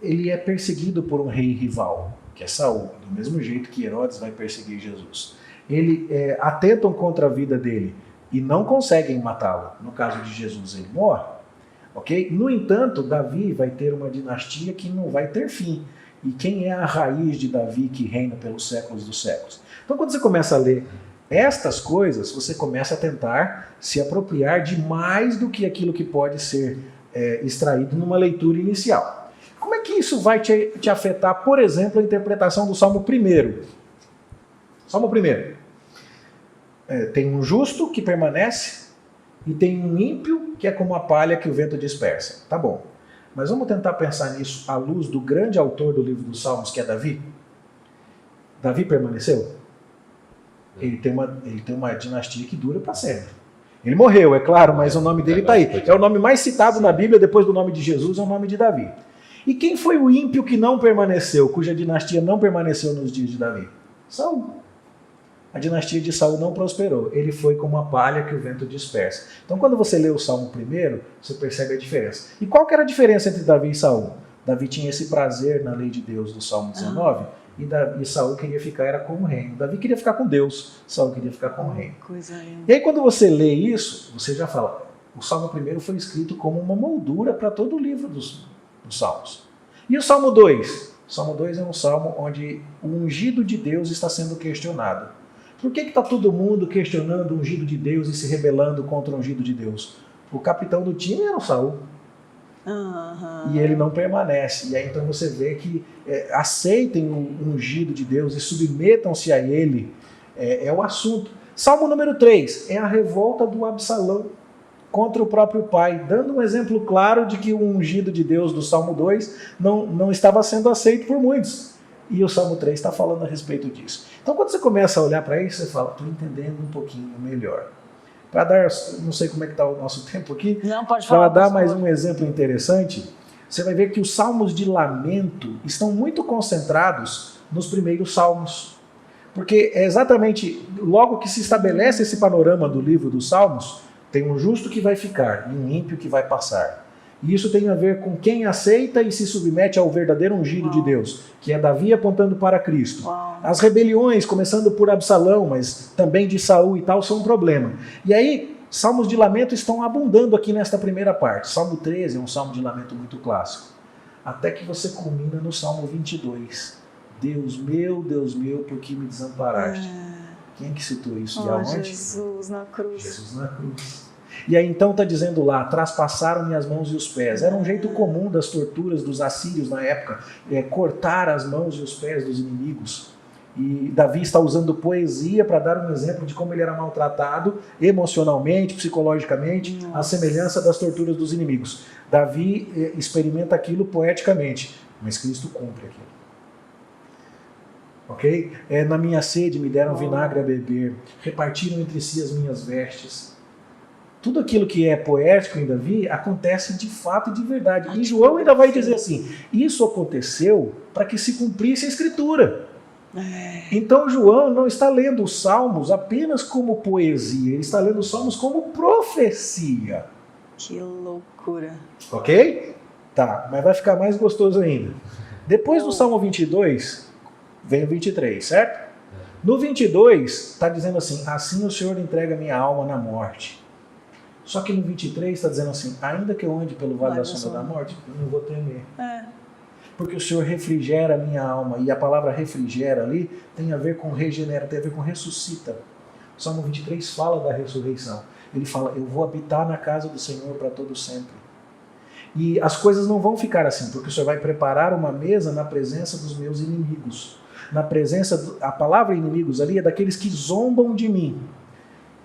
Ele é perseguido por um rei rival, que é Saul, do mesmo jeito que Herodes vai perseguir Jesus. Atentam contra a vida dele e não conseguem matá-lo. No caso de Jesus, ele morre. Okay? No entanto, Davi vai ter uma dinastia que não vai ter fim. E quem é a raiz de Davi que reina pelos séculos dos séculos? Então, quando você começa a ler estas coisas, você começa a tentar se apropriar de mais do que aquilo que pode ser extraído numa leitura inicial. Como é que isso vai te afetar, por exemplo, a interpretação do Salmo 1? Salmo 1. Tem um justo que permanece e tem um ímpio que é como a palha que o vento dispersa. Tá bom. Mas vamos tentar pensar nisso à luz do grande autor do livro dos Salmos, que é Davi. Davi permaneceu? Ele tem uma dinastia que dura para sempre. Ele morreu, é claro, mas o nome dele está aí. É o nome mais citado na Bíblia, depois do nome de Jesus, é o nome de Davi. E quem foi o ímpio que não permaneceu, cuja dinastia não permaneceu nos dias de Davi? Saul. A dinastia de Saul não prosperou. Ele foi como a palha que o vento dispersa. Então, quando você lê o Salmo primeiro, você percebe a diferença. E qual que era a diferença entre Davi e Saul? Davi tinha esse prazer na lei de Deus do Salmo 19, e Saul queria ficar era com o reino. Davi queria ficar com Deus, Saul queria ficar com o reino. E aí, quando você lê isso, você já fala, o Salmo primeiro foi escrito como uma moldura para todo o livro dos Salmos. E o Salmo 2? O Salmo 2 é um salmo onde o ungido de Deus está sendo questionado. Por que está todo mundo questionando o ungido de Deus e se rebelando contra o ungido de Deus? O capitão do time era o Saul. E ele não permanece. E aí então você vê que aceitem o ungido de Deus e submetam-se a ele. É o assunto. Salmo número 3 é a revolta do Absalão contra o próprio pai, dando um exemplo claro de que o ungido de Deus do Salmo 2 não estava sendo aceito por muitos. E o Salmo 3 está falando a respeito disso. Então, quando você começa a olhar para isso, você fala, estou entendendo um pouquinho melhor. Para dar, não sei como é que está o nosso tempo aqui, não, pode falar, para dar mais um exemplo interessante, você vai ver que os salmos de lamento estão muito concentrados nos primeiros salmos. Porque é exatamente logo que se estabelece esse panorama do livro dos Salmos, tem um justo que vai ficar e um ímpio que vai passar. E isso tem a ver com quem aceita e se submete ao verdadeiro ungido de Deus, que é Davi apontando para Cristo. As rebeliões, começando por Absalão, mas também de Saul e tal, são um problema. E aí, salmos de lamento estão abundando aqui nesta primeira parte. Salmo 13 é um salmo de lamento muito clássico. Até que você culmina no Salmo 22. Deus meu, por que me desamparaste? Quem que citou isso? De aonde? Jesus na cruz. Jesus na cruz. E aí então está dizendo lá, traspassaram-me as mãos e os pés. Era um jeito comum das torturas dos assírios na época, cortar as mãos e os pés dos inimigos. E Davi está usando poesia para dar um exemplo de como ele era maltratado emocionalmente, psicologicamente, à semelhança das torturas dos inimigos. Davi experimenta aquilo poeticamente, mas Cristo cumpre aquilo. Ok? Na minha sede me deram vinagre a beber, repartiram entre si as minhas vestes. Tudo aquilo que é poético em Davi acontece de fato e de verdade. E João ainda vai dizer assim, isso aconteceu para que se cumprisse a Escritura. Então João não está lendo os Salmos apenas como poesia, ele está lendo os Salmos como profecia. Que loucura. Ok? Tá, mas vai ficar mais gostoso ainda. Depois do Salmo 22, vem o 23, certo? No 22, está dizendo assim, assim o Senhor entrega minha alma na morte. Só que no 23 está dizendo assim, ainda que eu ande pelo vale da sombra da morte, eu não vou temer. Porque o Senhor refrigera a minha alma. E a palavra refrigera ali tem a ver com regenera, tem a ver com ressuscita. O Salmo 23 fala da ressurreição. Ele fala, eu vou habitar na casa do Senhor para todo sempre. E as coisas não vão ficar assim, porque o Senhor vai preparar uma mesa na presença dos meus inimigos. Na presença, a palavra inimigos ali é daqueles que zombam de mim.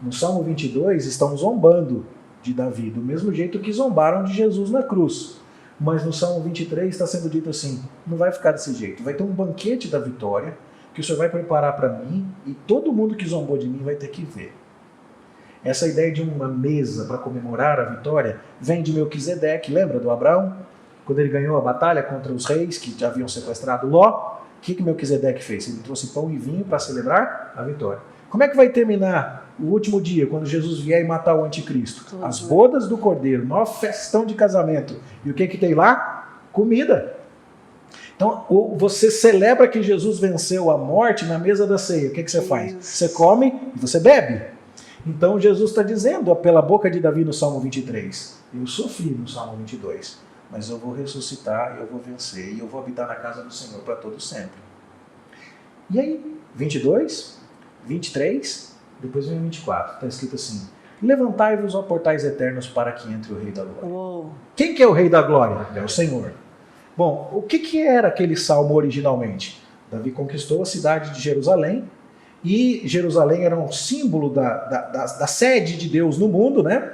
No Salmo 22 estão zombando de Davi, do mesmo jeito que zombaram de Jesus na cruz. Mas no Salmo 23 está sendo dito assim, não vai ficar desse jeito, vai ter um banquete da vitória que o Senhor vai preparar para mim e todo mundo que zombou de mim vai ter que ver. Essa ideia de uma mesa para comemorar a vitória vem de Melquisedeque, lembra do Abraão? Quando ele ganhou a batalha contra os reis que já haviam sequestrado Ló, o que Melquisedeque fez? Ele trouxe pão e vinho para celebrar a vitória. Como é que vai terminar o último dia, quando Jesus vier e matar o anticristo? As bodas do Cordeiro, maior festão de casamento. E o que tem lá? Comida. Então, você celebra que Jesus venceu a morte na mesa da ceia. O que você faz? Você come e você bebe. Então, Jesus está dizendo, pela boca de Davi no Salmo 23, eu sofri no Salmo 22, mas eu vou ressuscitar, eu vou vencer, e eu vou habitar na casa do Senhor para todo sempre. E aí, 22, 23... Depois vem o 24, está escrito assim, levantai-vos, ó portais eternos, para que entre o Rei da Glória. Quem que é o Rei da Glória? É o Senhor. Bom, o que era aquele salmo originalmente? Davi conquistou a cidade de Jerusalém, e Jerusalém era um símbolo da sede de Deus no mundo, né?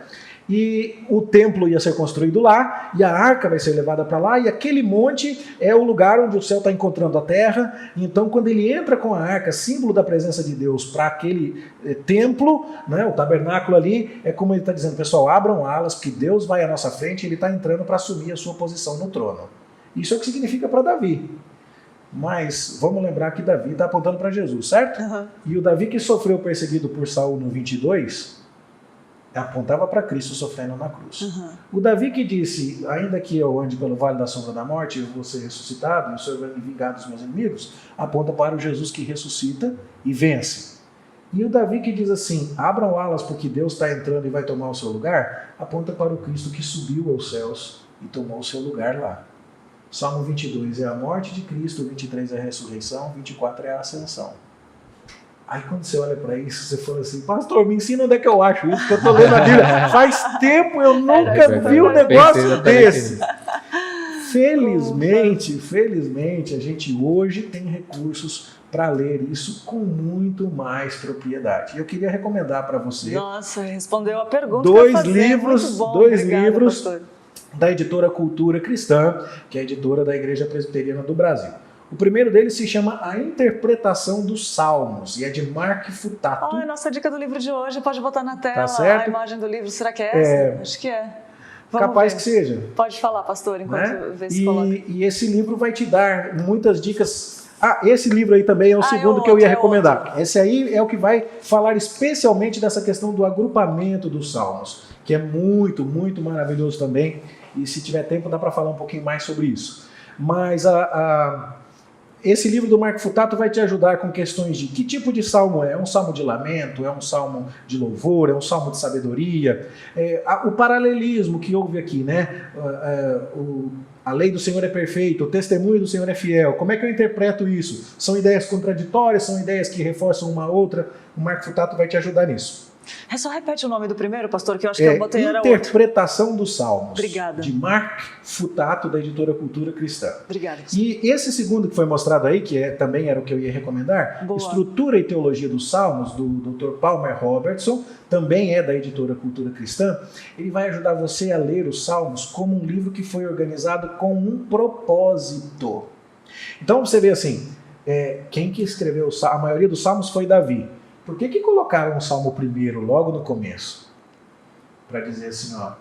e o templo ia ser construído lá, e a arca vai ser levada para lá, e aquele monte é o lugar onde o céu está encontrando a terra. Então, quando ele entra com a arca, símbolo da presença de Deus, para aquele templo, né, o tabernáculo ali, é como ele está dizendo, pessoal, abram alas, porque Deus vai à nossa frente e ele está entrando para assumir a sua posição no trono. Isso é o que significa para Davi. Mas vamos lembrar que Davi está apontando para Jesus, certo? Uhum. E o Davi que sofreu perseguido por Saul no 22, apontava para Cristo sofrendo na cruz. Uhum. O Davi que disse, ainda que eu ande pelo vale da sombra da morte, eu vou ser ressuscitado, e o Senhor vai me vingar dos meus inimigos, aponta para o Jesus que ressuscita e vence. E o Davi que diz assim, abram alas porque Deus está entrando e vai tomar o seu lugar, aponta para o Cristo que subiu aos céus e tomou o seu lugar lá. Salmo 22 é a morte de Cristo, 23 é a ressurreição, 24 é a ascensão. Aí quando você olha para isso, você fala assim, pastor, me ensina onde é que eu acho isso, que eu estou lendo a Bíblia. Faz tempo eu nunca vi um negócio desse. Felizmente, a gente hoje tem recursos para ler isso com muito mais propriedade. E eu queria recomendar para você... Nossa, respondeu a pergunta dois que eu fazia. livros, Muito bom. dois Obrigada, livros pastor. Da editora Cultura Cristã, que é a editora da Igreja Presbiteriana do Brasil. O primeiro deles se chama A Interpretação dos Salmos, e é de Mark Futato. Ah, nossa dica do livro de hoje, pode botar na tela Tá certo? a imagem do livro. Será que é essa? Acho que é. Vamos Capaz ver. que seja. Pode falar, pastor, enquanto Né? vê se coloca. E esse livro vai te dar muitas dicas. Ah, esse livro aí também é o segundo outro, que eu ia é recomendar. outro. Esse aí é o que vai falar especialmente dessa questão do agrupamento dos salmos, que é muito, muito maravilhoso também. E se tiver tempo dá para falar um pouquinho mais sobre isso. Mas esse livro do Mark Futato vai te ajudar com questões de que tipo de salmo é. É um salmo de lamento? É um salmo de louvor? É um salmo de sabedoria? O paralelismo que houve aqui, né? A lei do Senhor é perfeita, o testemunho do Senhor é fiel. Como é que eu interpreto isso? São ideias contraditórias? São ideias que reforçam uma outra? O Mark Futato vai te ajudar nisso. Só repete o nome do primeiro, pastor, que eu acho que eu botei era outro. Interpretação dos Salmos. Obrigada. De Mark Futato, da editora Cultura Cristã. Obrigada. E esse segundo que foi mostrado aí, que também era o que eu ia recomendar, Boa. Estrutura e Teologia dos Salmos, do Dr. Palmer Robertson, também é da editora Cultura Cristã. Ele vai ajudar você a ler os Salmos como um livro que foi organizado com um propósito. Então você vê assim, quem que escreveu a maioria dos Salmos foi Davi. Por que colocaram o Salmo primeiro logo no começo? Para dizer assim, ó,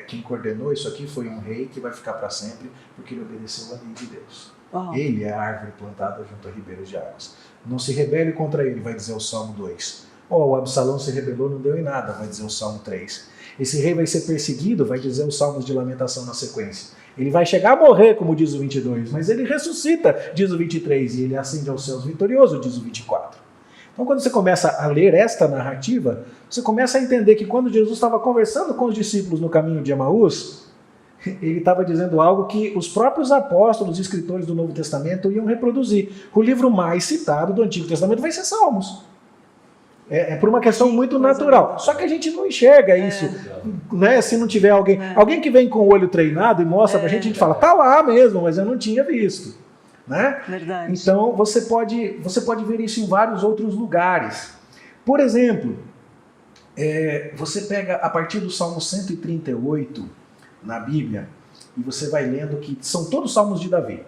quem coordenou isso aqui foi um rei que vai ficar para sempre, porque ele obedeceu a lei de Deus. Oh. Ele é a árvore plantada junto a ribeiros de águas. Não se rebele contra ele, vai dizer o Salmo 2. O Absalão se rebelou, não deu em nada, vai dizer o Salmo 3. Esse rei vai ser perseguido, vai dizer os Salmos de Lamentação na sequência. Ele vai chegar a morrer, como diz o 22, mas ele ressuscita, diz o 23, e ele ascende aos céus vitorioso, diz o 24. Então, quando você começa a ler esta narrativa, você começa a entender que quando Jesus estava conversando com os discípulos no caminho de Emaús, ele estava dizendo algo que os próprios apóstolos e escritores do Novo Testamento iam reproduzir. O livro mais citado do Antigo Testamento vai ser Salmos. É por uma questão muito natural. Só que a gente não enxerga isso, né? Se não tiver alguém que vem com o olho treinado e mostra pra gente fala, tá lá mesmo, mas eu não tinha visto. Né? Verdade. Então você pode ver isso em vários outros lugares. Por exemplo, você pega a partir do Salmo 138 na Bíblia e você vai lendo que são todos salmos de Davi.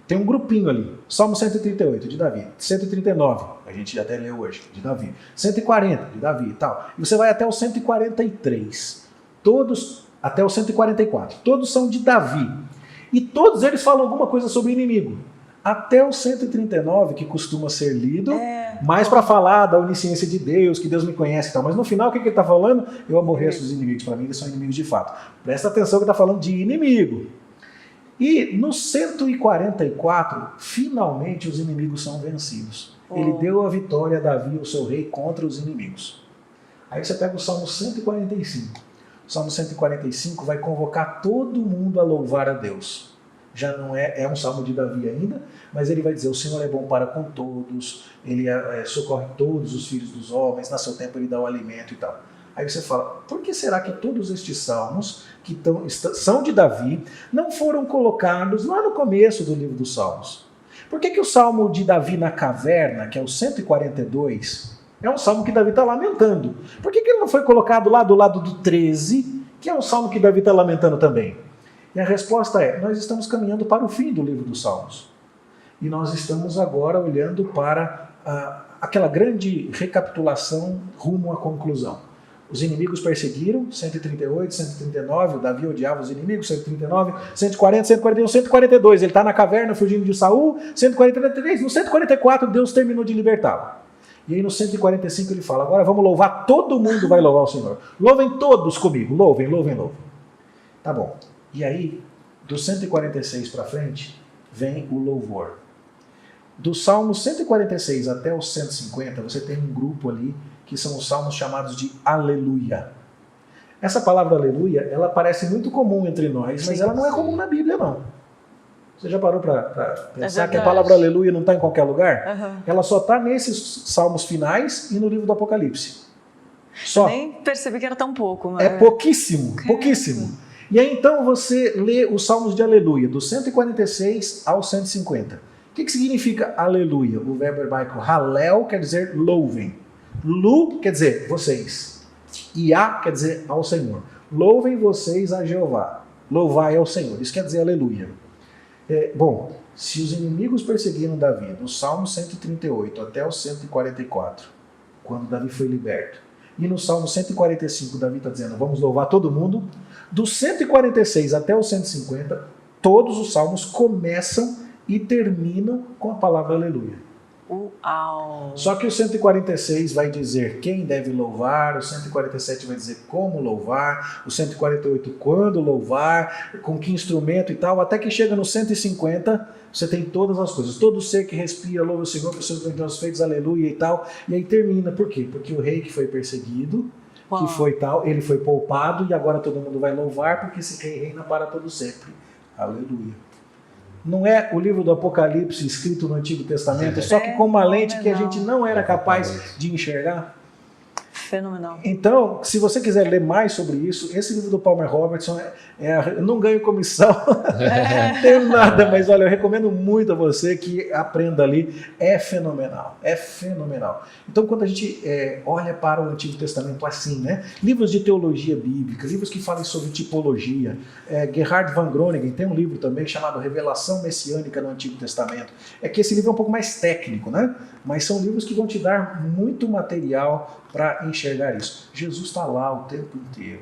Tem um grupinho ali, Salmo 138 de Davi, 139, a gente até leu hoje, de Davi, 140 de Davi e tal. E você vai até o 143, todos até o 144, todos são de Davi. E todos eles falam alguma coisa sobre o inimigo. Até o 139, que costuma ser lido, mais para falar da onisciência de Deus, que Deus me conhece e tal. Mas no final, o que ele está falando? Eu aborreço os inimigos. Para mim, eles são inimigos de fato. Presta atenção que está falando de inimigo. E no 144, finalmente os inimigos são vencidos. Ele deu a vitória a Davi, o seu rei, contra os inimigos. Aí você pega o Salmo 145. O Salmo 145 vai convocar todo mundo a louvar a Deus. Já não é um salmo de Davi ainda, mas ele vai dizer, o Senhor é bom para com todos, ele socorre todos os filhos dos homens, no seu tempo ele dá o alimento e tal. Aí você fala, por que será que todos estes salmos, que são de Davi, não foram colocados lá no começo do livro dos Salmos? Por que o salmo de Davi na caverna, que é o 142, É um salmo que Davi está lamentando. Por que ele não foi colocado lá do lado do 13, que é um salmo que Davi está lamentando também? E a resposta é, nós estamos caminhando para o fim do livro dos Salmos. E nós estamos agora olhando para aquela grande recapitulação rumo à conclusão. Os inimigos perseguiram, 138, 139, o Davi odiava os inimigos, 139, 140, 141, 142, ele está na caverna fugindo de Saul, 143, no 144 Deus terminou de libertá-lo. E aí no 145 ele fala, agora vamos louvar, todo mundo vai louvar o Senhor. Louvem todos comigo, louvem, louvem, louvem. Tá bom. E aí, do 146 para frente, vem o louvor. Do Salmo 146 até o 150, você tem um grupo ali que são os salmos chamados de aleluia. Essa palavra aleluia, ela parece muito comum entre nós, mas ela não é comum na Bíblia, não. Você já parou para pensar que a palavra aleluia não está em qualquer lugar? Uhum. Ela só está nesses salmos finais e no livro do Apocalipse. Só. Nem percebi que era tão pouco. Mas... É pouquíssimo, pouquíssimo. E aí então você lê os salmos de aleluia, do 146 ao 150. O que significa aleluia? O verbo hebraico halel quer dizer louvem. Lu quer dizer vocês. Iá quer dizer ao Senhor. Louvem vocês a Jeová. Louvai ao Senhor. Isso quer dizer aleluia. Bom, se os inimigos perseguiram Davi, do Salmo 138 até o 144, quando Davi foi liberto, e no Salmo 145 Davi está dizendo, vamos louvar todo mundo, do 146 até o 150, todos os salmos começam e terminam com a palavra aleluia. Uau. Só que o 146 vai dizer quem deve louvar, o 147 vai dizer como louvar, o 148 quando louvar, com que instrumento e tal, até que chega no 150, você tem todas as coisas. Todo ser que respira, louva o Senhor por seus grandiosos feitos, aleluia e tal. E aí termina, por quê? Porque o rei que foi perseguido, que foi tal, ele foi poupado e agora todo mundo vai louvar porque esse rei reina para todo sempre. Aleluia. Não é o livro do Apocalipse escrito no Antigo Testamento, só que com uma lente que a gente não era capaz de enxergar. Fenomenal. Então, se você quiser ler mais sobre isso, esse livro do Palmer Robertson, eu não ganho comissão, não tenho nada, mas olha, eu recomendo muito a você que aprenda ali, é fenomenal, é fenomenal. Então, quando a gente olha para o Antigo Testamento assim, né, livros de teologia bíblica, livros que falam sobre tipologia, Gerhard van Groningen tem um livro também chamado Revelação Messiânica no Antigo Testamento, é que esse livro é um pouco mais técnico, né, mas são livros que vão te dar muito material para enxergar isso. Jesus está lá o tempo inteiro.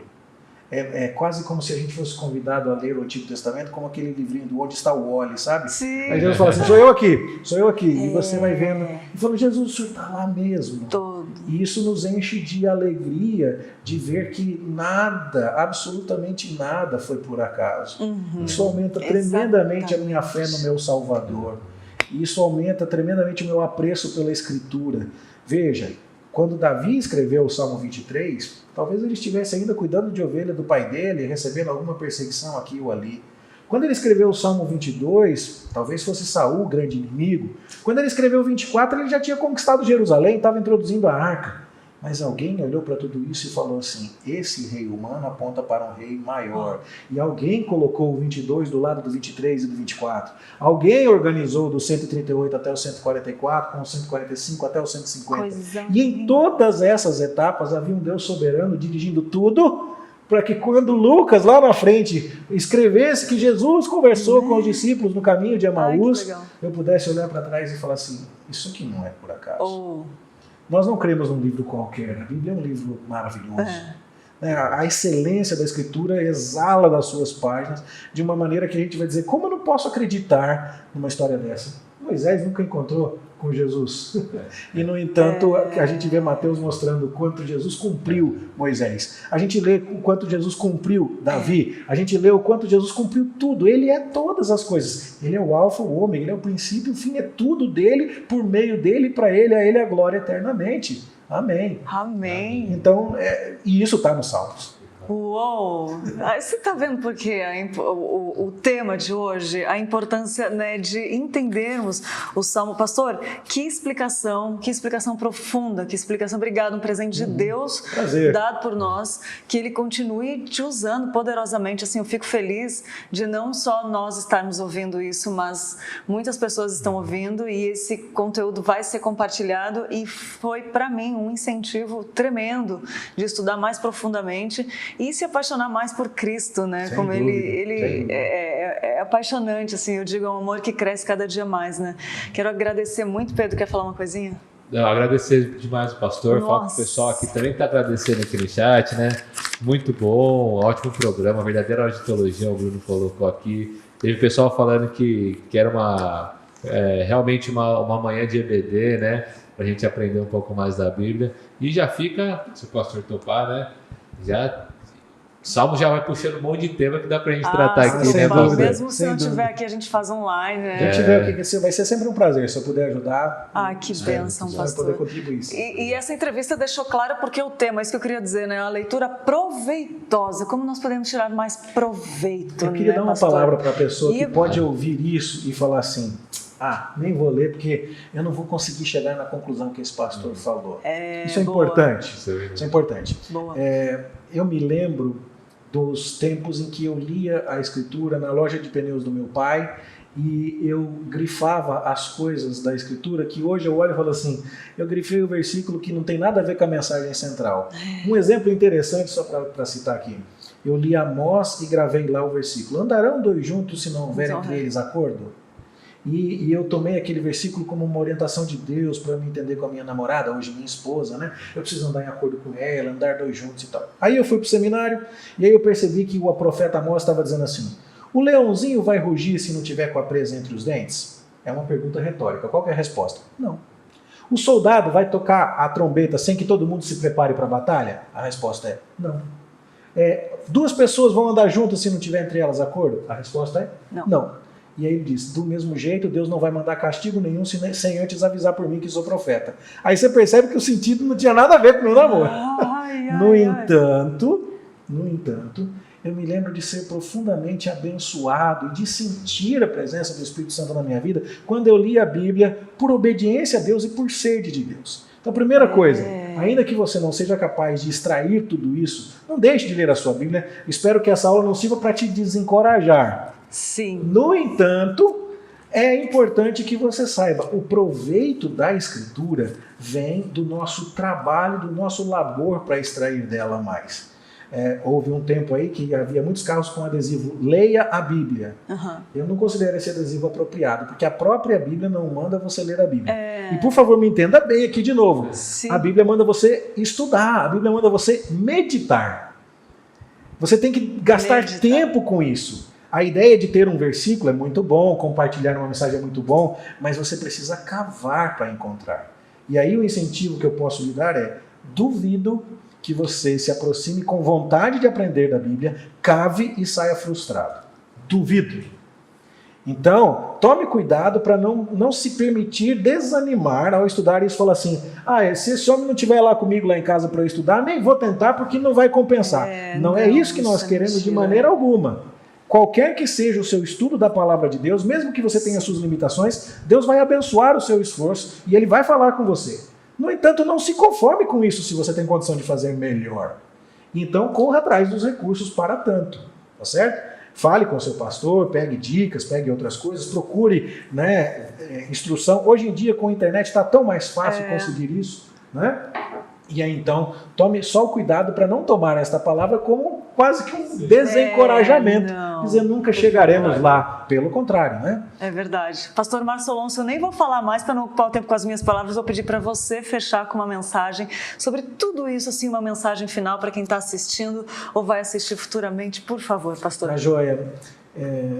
É quase como se a gente fosse convidado a ler o Antigo Testamento como aquele livrinho do Onde Está o Wally, sabe? Sim. Aí Jesus fala assim, sou eu aqui. E você vai vendo. E fala, Jesus, o Senhor está lá mesmo. Todo. E isso nos enche de alegria de ver que nada, absolutamente nada foi por acaso. Uhum. Isso aumenta tremendamente a minha fé no meu Salvador. Isso aumenta tremendamente o meu apreço pela Escritura. Veja, quando Davi escreveu o Salmo 23, talvez ele estivesse ainda cuidando de ovelha do pai dele, recebendo alguma perseguição aqui ou ali. Quando ele escreveu o Salmo 22, talvez fosse Saul o grande inimigo. Quando ele escreveu o 24, ele já tinha conquistado Jerusalém, estava introduzindo a arca. Mas alguém olhou para tudo isso e falou assim, esse rei humano aponta para um rei maior. E alguém colocou o 22 do lado do 23 e do 24. Alguém organizou do 138 até o 144, com o 145 até o 150. E em todas essas etapas havia um Deus soberano dirigindo tudo, para que quando Lucas, lá na frente, escrevesse que Jesus conversou com os discípulos no caminho de Emaús, eu pudesse olhar para trás e falar assim, isso aqui não é por acaso. Nós não cremos num livro qualquer, a Bíblia é um livro maravilhoso. A excelência da Escritura exala das suas páginas de uma maneira que a gente vai dizer, como eu não posso acreditar numa história dessa? Moisés nunca encontrou com Jesus. E, no entanto, a gente vê Mateus mostrando o quanto Jesus cumpriu Moisés. A gente lê o quanto Jesus cumpriu Davi. A gente lê o quanto Jesus cumpriu tudo. Ele é todas as coisas. Ele é o alfa, o ômega, ele é o princípio, o fim, é tudo dele, por meio dele, para ele, a ele a glória eternamente. Amém. Amém. Então, e isso está nos Salmos. Uou! Você está vendo por quê? O tema de hoje, a importância, né, de entendermos o Salmo. Pastor, que explicação profunda, que explicação. Obrigado, um presente de Deus dado por nós, que Ele continue te usando poderosamente. Assim, eu fico feliz de não só nós estarmos ouvindo isso, mas muitas pessoas estão ouvindo e esse conteúdo vai ser compartilhado e foi para mim um incentivo tremendo de estudar mais profundamente e se apaixonar mais por Cristo, né? Sem Como dúvida, ele é apaixonante, assim, eu digo, é um amor que cresce cada dia mais, né? Quero agradecer muito. Pedro, quer falar uma coisinha? Não, agradecer demais o pastor, Nossa. falo com o pessoal aqui também que está agradecendo aqui no chat, né? Muito bom, ótimo programa, verdadeira aula de teologia, o Bruno colocou aqui. Teve pessoal falando que era realmente uma manhã de EBD, né? Para a gente aprender um pouco mais da Bíblia. E já fica, se o pastor topar, né? Salmo já vai puxando um monte de tema que dá pra gente tratar aqui, sem né, dúvida. pastor? Mesmo se não tiver aqui, a gente faz online, né? Se tiver aqui, vai ser sempre um prazer. Se eu puder ajudar, Que bênção, vai pastor. poder contribuir. E essa entrevista deixou claro porque o tema, isso que eu queria dizer, né? A leitura proveitosa. Como nós podemos tirar mais proveito, Eu queria né, dar uma pastor? palavra para a pessoa que E- pode ouvir isso e falar assim: nem vou ler porque eu não vou conseguir chegar na conclusão que esse pastor falou. Isso é boa. importante. Isso é verdade. Isso é importante. Boa. Eu me lembro dos tempos em que eu lia a Escritura na loja de pneus do meu pai e eu grifava as coisas da Escritura que hoje eu olho e falo assim, eu grifei o versículo que não tem nada a ver com a mensagem central. Um exemplo interessante, só para citar aqui, eu li Amós e gravei lá o versículo: andarão dois juntos se não houver entre eles acordo? E eu tomei aquele versículo como uma orientação de Deus para eu me entender com a minha namorada, hoje minha esposa, né? Eu preciso andar em acordo com ela, andar dois juntos e tal. Aí eu fui para o seminário e aí eu percebi que o profeta Amós estava dizendo assim: o leãozinho vai rugir se não tiver com a presa entre os dentes? É uma pergunta retórica. Qual que é a resposta? Não. O soldado vai tocar a trombeta sem que todo mundo se prepare para a batalha? A resposta é não. Duas pessoas vão andar juntas se não tiver entre elas acordo? A resposta é não. E aí ele diz, do mesmo jeito, Deus não vai mandar castigo nenhum sem antes avisar por mim que sou profeta. Aí você percebe que o sentido não tinha nada a ver com o meu namoro. No entanto, eu me lembro de ser profundamente abençoado e de sentir a presença do Espírito Santo na minha vida quando eu li a Bíblia por obediência a Deus e por sede de Deus. Então, a primeira coisa, ainda que você não seja capaz de extrair tudo isso, não deixe de ler a sua Bíblia. Espero que essa aula não sirva para te desencorajar. Sim. No entanto, é importante que você saiba, o proveito da Escritura vem do nosso trabalho, do nosso labor para extrair dela mais. Houve um tempo aí que havia muitos carros com adesivo leia a Bíblia. Eu não considero esse adesivo apropriado, porque a própria Bíblia não manda você ler a Bíblia. E por favor, me entenda bem aqui de novo. Sim. A Bíblia manda você estudar, a Bíblia manda você meditar. Você tem que gastar tempo com isso. A ideia de ter um versículo é muito bom, compartilhar uma mensagem é muito bom, mas você precisa cavar para encontrar. E aí o incentivo que eu posso lhe dar é: duvido que você se aproxime com vontade de aprender da Bíblia, cave e saia frustrado. Duvido. Então, tome cuidado para não se permitir desanimar ao estudar isso. Falar assim, se esse homem não estiver lá comigo lá em casa para eu estudar, nem vou tentar porque não vai compensar. Não é isso que nós queremos de maneira alguma. Qualquer que seja o seu estudo da palavra de Deus, mesmo que você tenha suas limitações, Deus vai abençoar o seu esforço e Ele vai falar com você. No entanto, não se conforme com isso se você tem condição de fazer melhor. Então, corra atrás dos recursos para tanto, tá certo? Fale com o seu pastor, pegue dicas, pegue outras coisas, procure, né, instrução. Hoje em dia, com a internet, está tão mais fácil conseguir isso, né? E aí, então, tome só o cuidado para não tomar esta palavra como quase que um desencorajamento. Dizer, nunca chegaremos lá. Pelo contrário, né? É verdade. Pastor Márcio Alonso, eu nem vou falar mais para não ocupar o tempo com as minhas palavras, vou pedir para você fechar com uma mensagem sobre tudo isso, assim, uma mensagem final para quem está assistindo ou vai assistir futuramente. Por favor, pastor. Tá joia.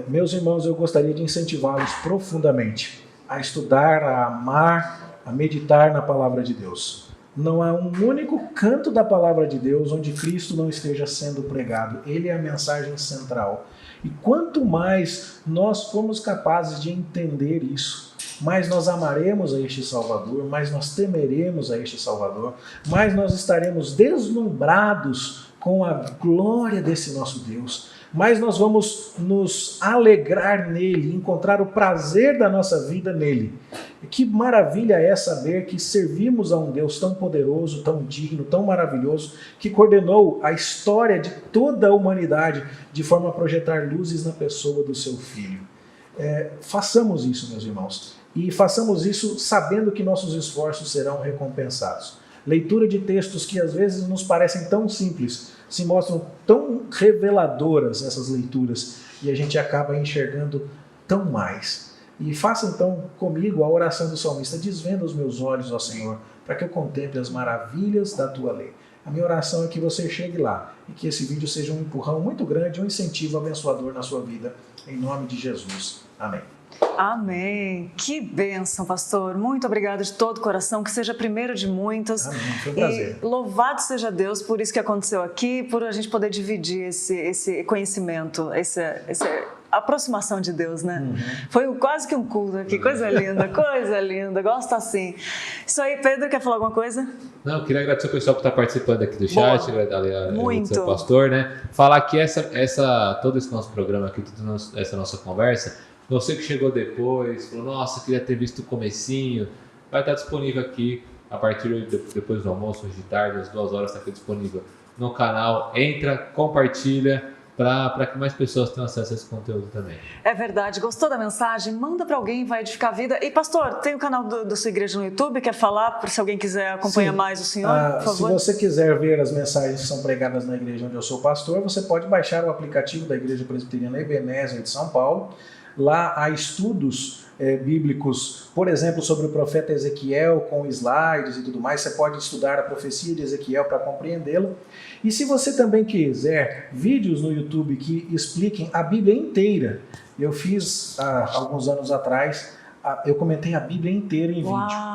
Meus irmãos, eu gostaria de incentivá-los profundamente a estudar, a amar, a meditar na palavra de Deus. Não há um único canto da palavra de Deus onde Cristo não esteja sendo pregado. Ele é a mensagem central. E quanto mais nós formos capazes de entender isso, mais nós amaremos a este Salvador, mais nós temeremos a este Salvador, mais nós estaremos deslumbrados com a glória desse nosso Deus, mais nós vamos nos alegrar nele, encontrar o prazer da nossa vida nele. Que maravilha é saber que servimos a um Deus tão poderoso, tão digno, tão maravilhoso, que coordenou a história de toda a humanidade de forma a projetar luzes na pessoa do seu Filho. Façamos isso, meus irmãos, e façamos isso sabendo que nossos esforços serão recompensados. Leitura de textos que às vezes nos parecem tão simples, se mostram tão reveladoras essas leituras, e a gente acaba enxergando tão mais. E faça então comigo a oração do salmista: desvenda os meus olhos, ó Senhor, para que eu contemple as maravilhas da tua lei. A minha oração é que você chegue lá e que esse vídeo seja um empurrão muito grande, um incentivo abençoador na sua vida, em nome de Jesus. Amém. Amém. Que bênção, pastor. Muito obrigada de todo o coração, que seja a primeira de muitas. Amém. Foi um prazer. E louvado seja Deus por isso que aconteceu aqui, por a gente poder dividir esse conhecimento, essa aproximação de Deus, né? Foi quase que um culto aqui. Coisa linda, coisa linda. Gosto assim. Isso aí, Pedro, quer falar alguma coisa? Não, eu queria agradecer o pessoal por estar participando aqui do chat, agradecer ao pastor, né? Falar que todo esse nosso programa aqui, toda essa nossa conversa, você que chegou depois, falou, nossa, queria ter visto o comecinho, vai estar disponível aqui a partir depois do almoço, hoje de tarde, às 2 horas, está aqui disponível no canal. Entra, compartilha, para que mais pessoas tenham acesso a esse conteúdo também. É verdade. Gostou da mensagem? Manda para alguém, vai edificar a vida. E pastor, tem o canal da sua igreja no YouTube, quer falar, se alguém quiser acompanhar mais o senhor, por favor? Se você quiser ver as mensagens que são pregadas na igreja onde eu sou pastor, você pode baixar o aplicativo da Igreja Presbiteriana Ebenezer de São Paulo. Lá há estudos bíblicos, por exemplo, sobre o profeta Ezequiel, com slides e tudo mais. Você pode estudar a profecia de Ezequiel para compreendê-lo. E se você também quiser vídeos no YouTube que expliquem a Bíblia inteira, eu fiz há alguns anos atrás, eu comentei a Bíblia inteira em vídeo.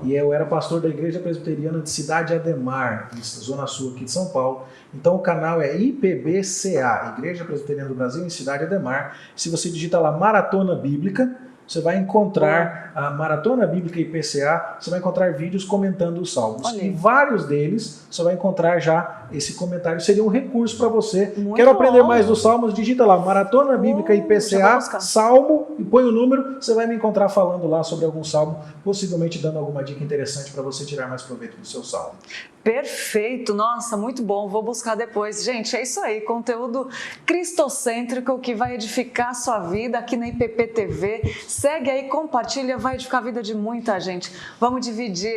E eu era pastor da Igreja Presbiteriana de Cidade Ademar, Zona Sul aqui de São Paulo. Então o canal é IPBCA, Igreja Presbiteriana do Brasil em Cidade Ademar. Se você digita lá Maratona Bíblica, você vai encontrar a Maratona Bíblica IPCA, você vai encontrar vídeos comentando os salmos. Olha. E vários deles você vai encontrar já esse comentário. Seria um recurso para você. Muito Quero aprender bom. mais dos salmos, digita lá Maratona Bíblica IPCA, salmo, e põe o número, você vai me encontrar falando lá sobre algum salmo, possivelmente dando alguma dica interessante para você tirar mais proveito do seu salmo. Perfeito, nossa, muito bom, vou buscar depois. Gente, é isso aí, conteúdo cristocêntrico que vai edificar a sua vida aqui na IPP TV. Segue aí, compartilha, vai edificar a vida de muita gente. Vamos dividir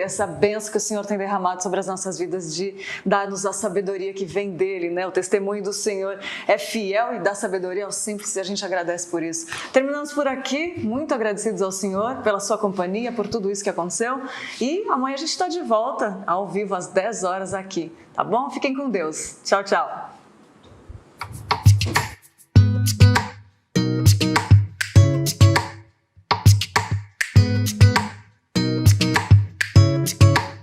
essa bênção que o Senhor tem derramado sobre as nossas vidas, de dar-nos a sabedoria que vem dele, né? O testemunho do Senhor é fiel e dá sabedoria aos simples, e a gente agradece por isso. Terminamos por aqui, muito agradecidos ao Senhor pela sua companhia, por tudo isso que aconteceu, e amanhã a gente está de volta, ao vivo, às 10 horas aqui, tá bom? Fiquem com Deus. Tchau, tchau.